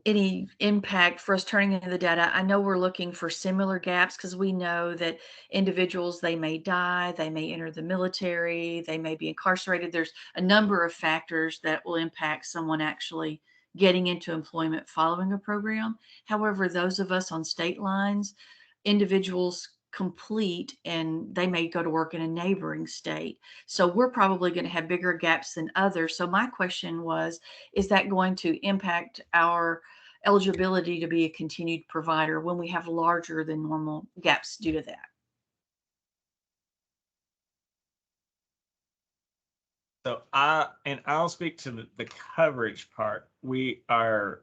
any impact for us turning into the data. I know we're looking for similar gaps because we know that individuals, they may die, they may enter the military, they may be incarcerated. There's a number of factors that will impact someone actually getting into employment following a program. However, those of us on state lines, individuals complete and they may go to work in a neighboring state. So we're probably going to have bigger gaps than others. So my question was, is that going to impact our eligibility to be a continued provider when we have larger than normal gaps due to that? So I'll speak to the coverage part. We are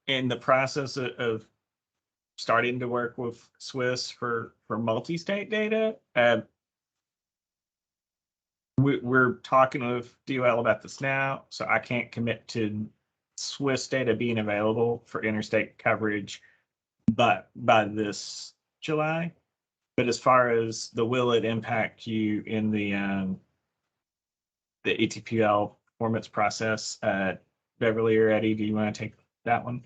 in the process of starting to work with Swiss for multi-state data. We're talking with DOL about this now, so I can't commit to Swiss data being available for interstate coverage, but by this July. But as far as will it impact you in the ETPL performance process, Beverly or Eddie, do you want to take that one?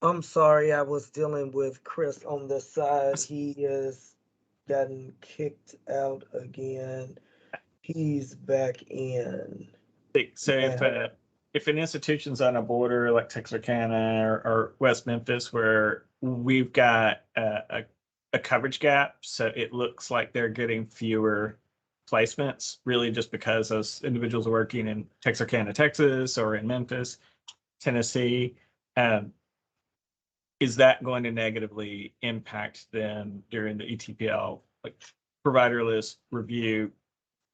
I'm sorry, I was dealing with Chris on this side. He is gotten kicked out again. He's back in. So if an institution's on a border like Texarkana or West Memphis, where we've got a coverage gap, so it looks like they're getting fewer placements, really just because those individuals are working in Texarkana, Texas, or in Memphis, Tennessee. Is that going to negatively impact them during the ETPL provider list review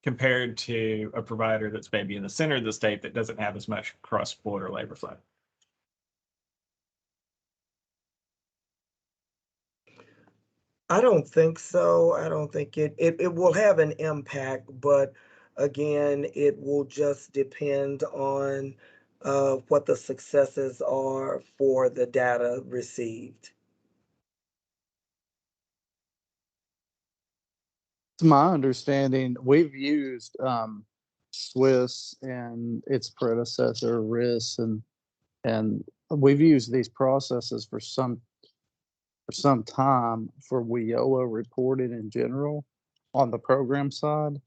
compared to a provider that's maybe in the center of the state that doesn't have as much cross-border labor flow? I don't think so. I don't think it will have an impact, but Again, it will just depend on what the successes are for the data received. To my understanding, we've used Swiss and its predecessor RIS, and we've used these processes for some time for WIOA reporting in general on the program side.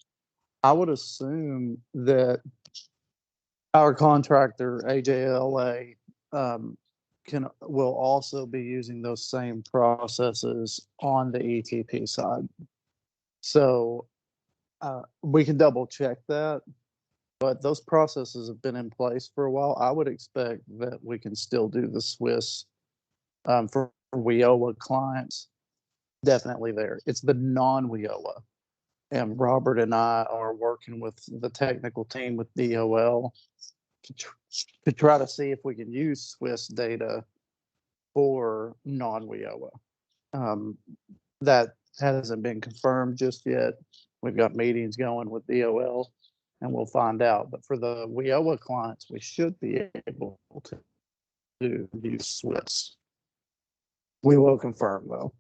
I would assume that our contractor AJLA will also be using those same processes on the ETP side. So we can double check that, but those processes have been in place for a while. I would expect that we can still do the Swiss for WIOA clients. Definitely there. It's the non-WIOA. And Robert and I are working with the technical team with DOL to try to see if we can use Swiss data for non-WIOA. That hasn't been confirmed just yet. We've got meetings going with DOL and we'll find out. But for the WIOA clients, we should be able to use Swiss. We will confirm though.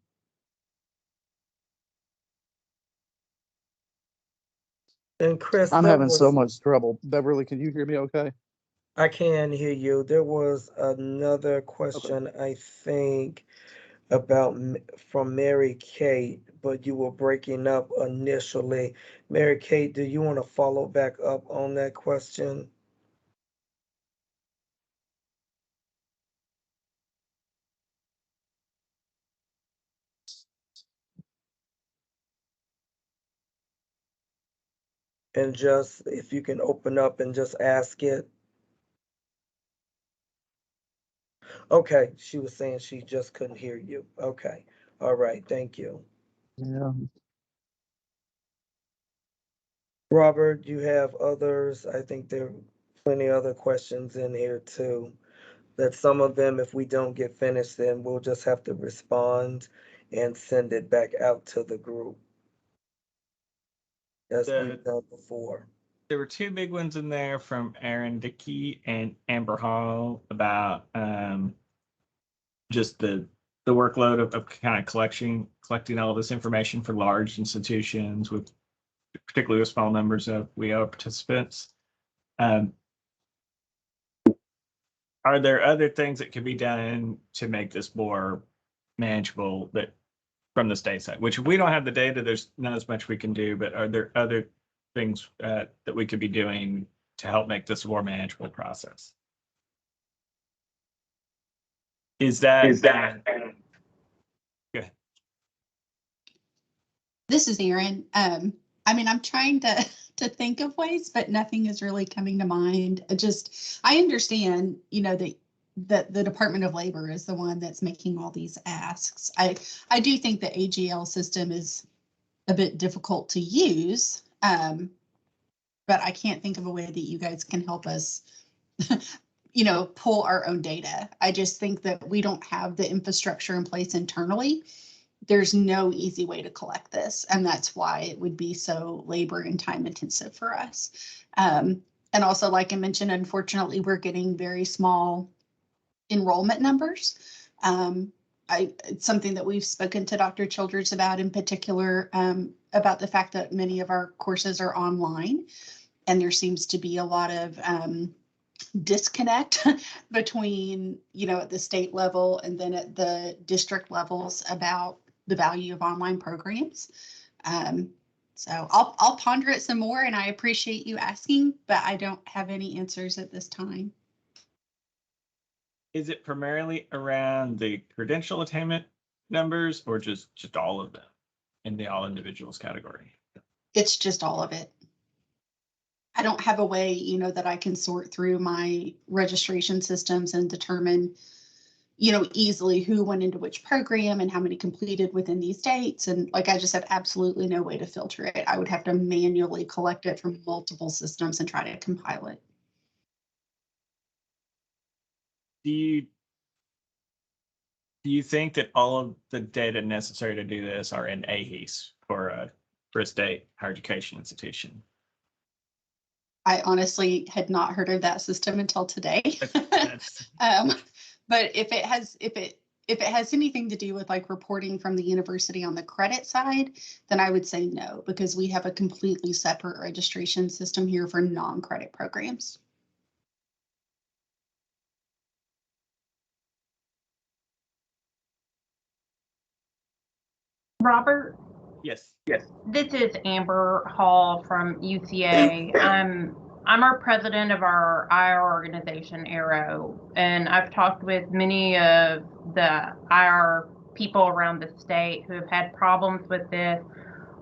And Chris, I'm having so much trouble. Beverly, can you hear me okay? I can hear you. There was another question, I think, about from Mary Kate, but you were breaking up initially. Mary Kate, do you want to follow back up on that question? And just, if you can open up and just ask it. Okay, she was saying she just couldn't hear you. Okay, all right, thank you. Yeah. Robert, you have others? I think there are plenty other questions in here too. That some of them, if we don't get finished, then we'll just have to respond and send it back out to the group as we've done before. There were two big ones in there from Aaron Dickey and Amber Hall about just the workload of kind of collecting all this information for large institutions with particularly with small numbers of WIOA participants. Are there other things that could be done to make this more manageable that from the state side? Which if we don't have the data, there's not as much we can do, but are there other things that we could be doing to help make this a more manageable process? Is that good? This is Erin. I mean, I'm trying to think of ways, but nothing is really coming to mind. I understand, that the Department of Labor is the one that's making all these asks. I do think the AGL system is a bit difficult to use, but I can't think of a way that you guys can help us, pull our own data. I just think that we don't have the infrastructure in place internally. There's no easy way to collect this, and that's why it would be so labor and time intensive for us. And also, like I mentioned, unfortunately, we're getting very small enrollment numbers. It's something that we've spoken to Dr. Childers about in particular, about the fact that many of our courses are online, and there seems to be a lot of disconnect between, at the state level and then at the district levels about the value of online programs. So I'll ponder it some more, and I appreciate you asking, but I don't have any answers at this time. Is it primarily around the credential attainment numbers or just all of them in the all individuals category? It's just all of it. I don't have a way, that I can sort through my registration systems and determine, easily who went into which program and how many completed within these dates. And I just have absolutely no way to filter it. I would have to manually collect it from multiple systems and try to compile it. Do you think that all of the data necessary to do this are in AHES for a state higher education institution? I honestly had not heard of that system until today. That's But if it has anything to do with like reporting from the university on the credit side, then I would say no, because we have a completely separate registration system here for non-credit programs. Robert, yes. this is Amber Hall from UCA. I'm our president of our IR organization, Arrow, and I've talked with many of the IR people around the state who have had problems with this.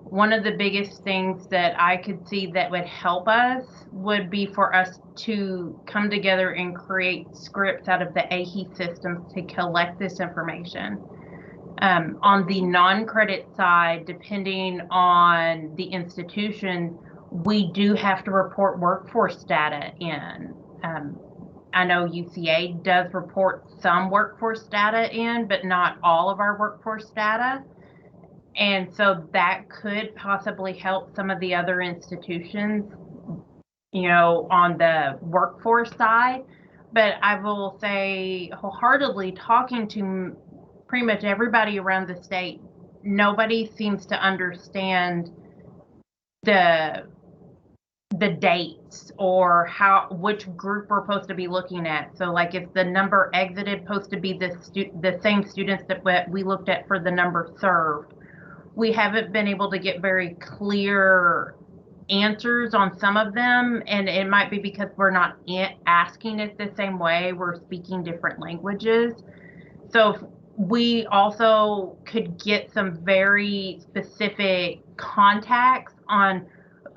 One of the biggest things that I could see that would help us would be for us to come together and create scripts out of the AHE systems to collect this information. On the non-credit side, depending on the institution, we do have to report workforce data in. I know UCA does report some workforce data in, but not all of our workforce data. And so that could possibly help some of the other institutions, you know, on the workforce side. But I will say wholeheartedly, talking to pretty much everybody around the state, nobody seems to understand the dates or which group we're supposed to be looking at. So like if the number exited supposed to be the same students that we looked at for the number served. We haven't been able to get very clear answers on some of them, and it might be because we're not asking it the same way. We're speaking different languages. So we also could get some very specific contacts on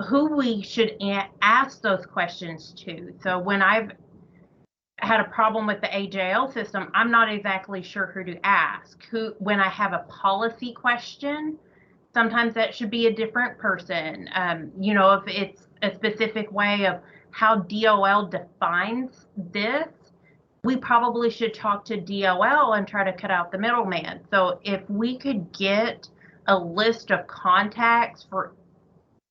who we should ask those questions to. So when I've had a problem with the AJL system, I'm not exactly sure who to ask. When I have a policy question, sometimes that should be a different person. You know, if it's a specific way of how DOL defines this, we probably should talk to DOL and try to cut out the middleman. So if we could get a list of contacts for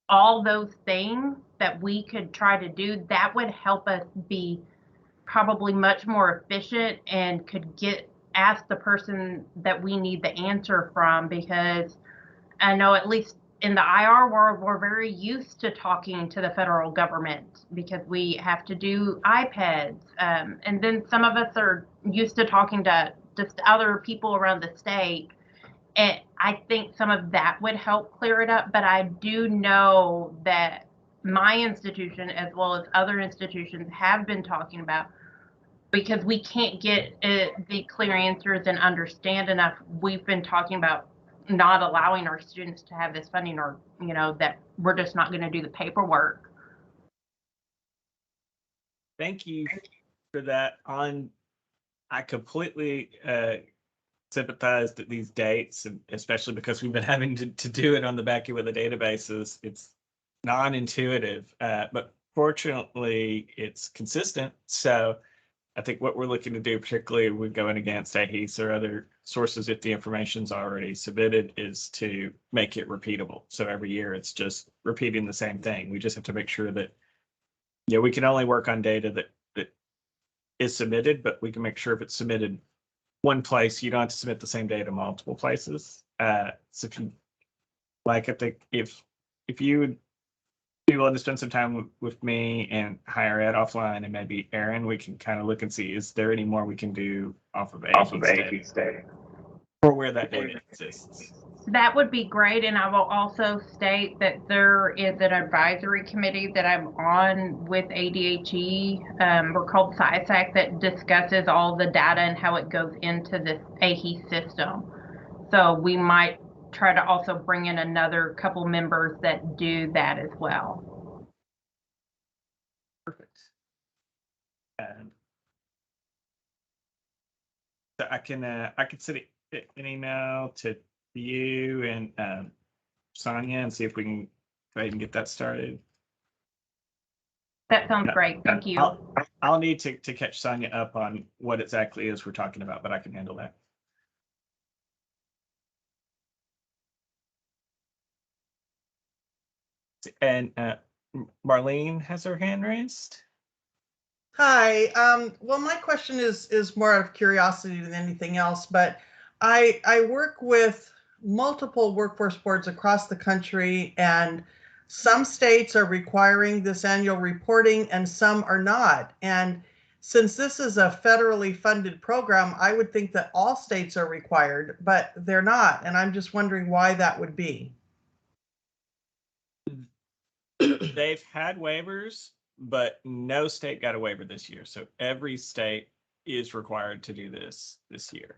all those things that we could try to do, that would help us be probably much more efficient and could ask the person that we need the answer from, because I know at least in the IR world, we're very used to talking to the federal government because we have to do iPads. And then some of us are used to talking to just other people around the state. And I think some of that would help clear it up. But I do know that my institution, as well as other institutions, have been talking about, because we can't get the clear answers and understand enough. We've been talking about not allowing our students to have this funding, or, you know, that we're just not going to do the paperwork. Thank you for that. I completely sympathize with these dates, and especially because we've been having to do it on the back end with the databases. It's non-intuitive, but fortunately it's consistent. So I think what we're looking to do, particularly with going against AHES or other sources, if the information's already submitted, is to make it repeatable. So every year it's just repeating the same thing. We just have to make sure that, yeah, we can only work on data that is submitted, but we can make sure if it's submitted one place, you don't have to submit the same data multiple places. So if you like, I think if you would be willing to spend some time with me and higher ed offline, and maybe Aaron, we can kind of look and see, is there any more we can do off of AHES data or where that data exists? That would be great. And I will also state that there is an advisory committee that I'm on with ADHE. We're called SciSac, that discusses all the data and how it goes into this AHES system. So we might try to also bring in another couple members that do that as well. Perfect. And so I can send an email to you and Sonia and see if we can go ahead and get that started. That sounds great. Thank you. I'll need to catch Sonia up on what exactly is we're talking about, but I can handle that. And Marlene has her hand raised. Hi. Well, my question is more out of curiosity than anything else, but I work with multiple workforce boards across the country, and some states are requiring this annual reporting and some are not. And since this is a federally funded program, I would think that all states are required, but they're not. And I'm just wondering why that would be. They've had waivers, but no state got a waiver this year. So every state is required to do this year.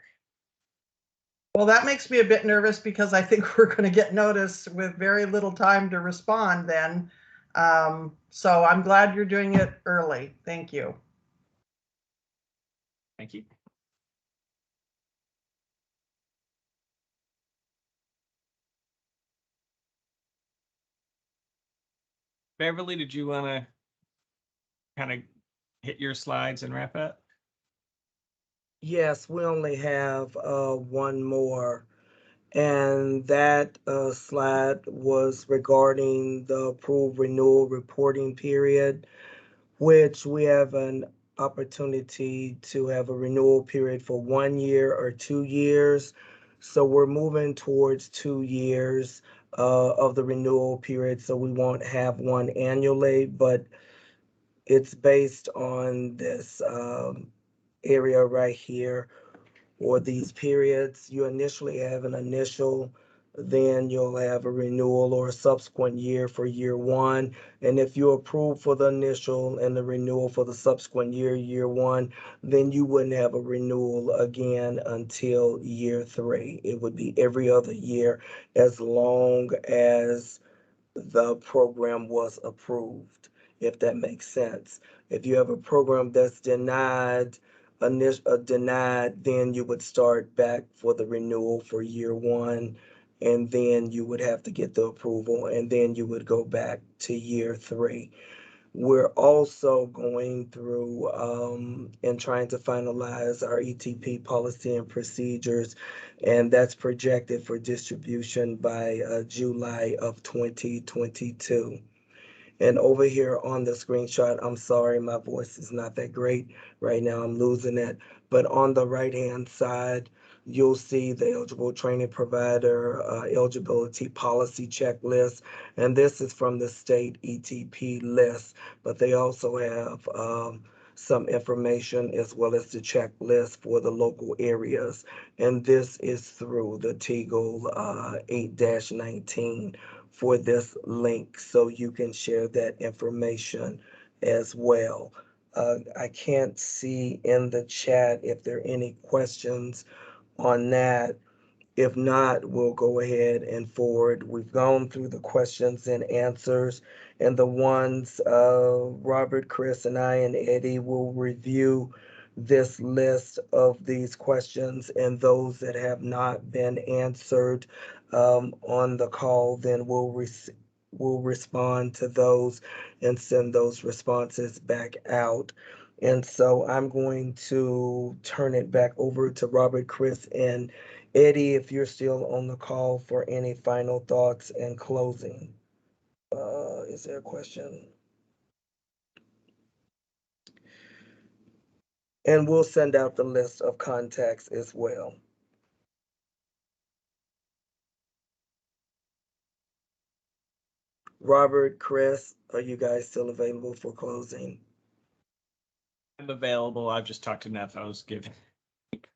Well, that makes me a bit nervous because I think we're going to get notice with very little time to respond then. So I'm glad you're doing it early. Thank you. Thank you. Beverly, did you want to kind of hit your slides and wrap up? Yes, we only have one more, and that slide was regarding the approved renewal reporting period, which we have an opportunity to have a renewal period for 1 year or 2 years. So we're moving towards 2 years of the renewal period, so we won't have one annually, but it's based on this area right here, or these periods. You initially have an initial, then you'll have a renewal or a subsequent year for year one. And if you approve for the initial and the renewal for the subsequent year, year one, then you wouldn't have a renewal again until year 3. It would be every other year as long as the program was approved, if that makes sense. If you have a program that's denied, then you would start back for the renewal for year 1, and then you would have to get the approval, and then you would go back to year 3. We're also going through and trying to finalize our ETP policy and procedures, and that's projected for distribution by July of 2022. And over here on the screenshot, I'm sorry, my voice is not that great right now. I'm losing it. But on the right-hand side, you'll see the eligible training provider eligibility policy checklist. And this is from the state ETP list, but they also have some information as well as the checklist for the local areas. And this is through the TEAGL 8-19 for this link, so you can share that information as well. I can't see in the chat if there are any questions on that. If not, we'll go ahead and forward. We've gone through the questions and answers, and the ones Robert, Chris, and I and Eddie will review this list of these questions, and those that have not been answered on the call, then we'll respond to those and send those responses back out. And so I'm going to turn it back over to Robert, Chris, and Eddie, if you're still on the call for any final thoughts and closing. Is there a question? And we'll send out the list of contacts as well. Robert, Chris, are you guys still available for closing? I'm available. I've just talked enough. I was giving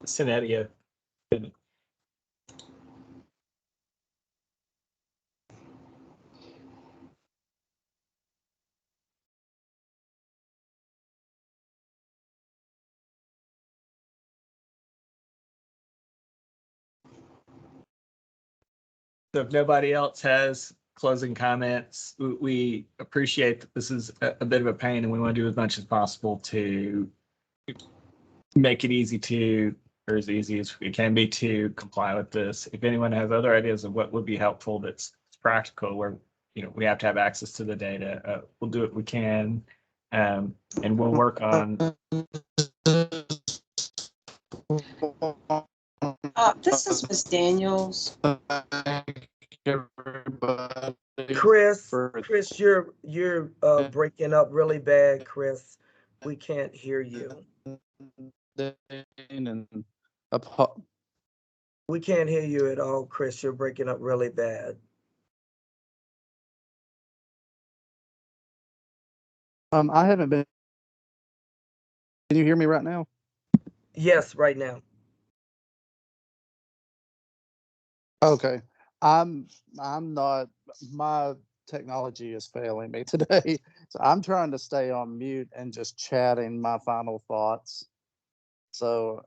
Cinetti a good. So if nobody else has closing comments, we appreciate that this is a bit of a pain, and we want to do as much as possible to make it easy to, or as easy as it can be, to comply with this. If anyone has other ideas of what would be helpful that's practical, where we have to have access to the data, we'll do what we can, and we'll work on. This is Ms. Daniels. Everybody. Chris, for Chris, you're breaking up really bad, Chris. We can't hear you. and apo- We can't hear you at all, Chris. You're breaking up really bad. I haven't been. Can you hear me right now? Yes, right now. Okay. I'm not, my technology is failing me today. So I'm trying to stay on mute and just chatting my final thoughts. So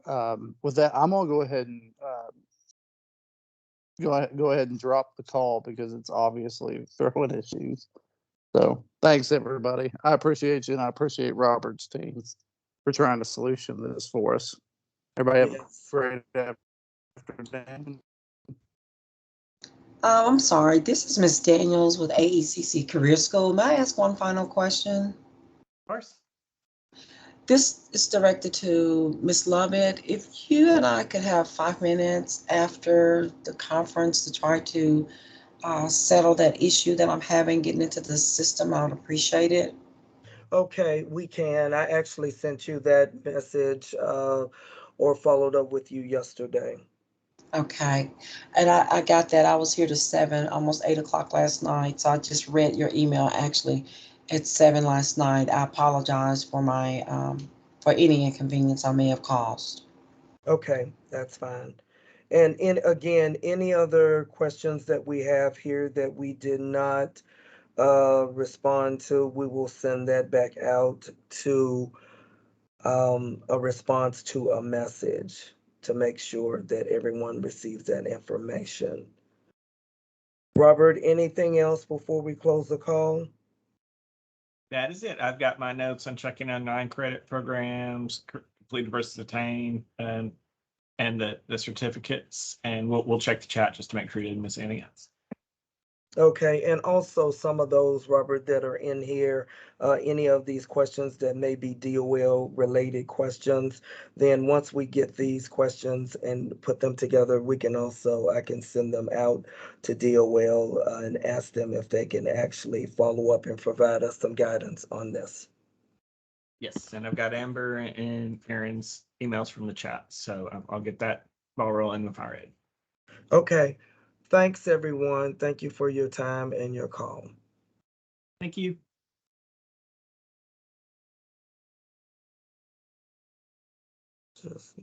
with that, I'm gonna go ahead and go ahead and drop the call because it's obviously throwing issues. So thanks everybody. I appreciate you and I appreciate Robert's team for trying to solution this for us. Everybody have Yes. a great afternoon. I'm sorry, this is Miss Daniels with AECC Career School. May I ask one final question? Of course. This is directed to Miss Lovett. If you and I could have 5 minutes after the conference to try to settle that issue that I'm having getting into the system, I would appreciate it. Okay, we can. I actually sent you that message or followed up with you yesterday. Okay. And I got that. I was here to 7, almost 8 o'clock last night. So I just read your email actually at 7 last night. I apologize for my for any inconvenience I may have caused. Okay, that's fine. And again, any other questions that we have here that we did not respond to, we will send that back out to a response to a message to make sure that everyone receives that information. Robert, anything else before we close the call? That is it. I've got my notes on checking on 9 credit programs, completed versus attained, and the certificates, and we'll check the chat just to make sure you didn't miss anything else. Okay, and also some of those, Robert, that are in here, any of these questions that may be DOL related questions, then once we get these questions and put them together, we can also, I can send them out to DOL and ask them if they can actually follow up and provide us some guidance on this. Yes, and I've got Amber and Aaron's emails from the chat, so I'll get that ball rolling with our ed. Okay, thanks everyone. Thank you for your time and your call. Thank you. Just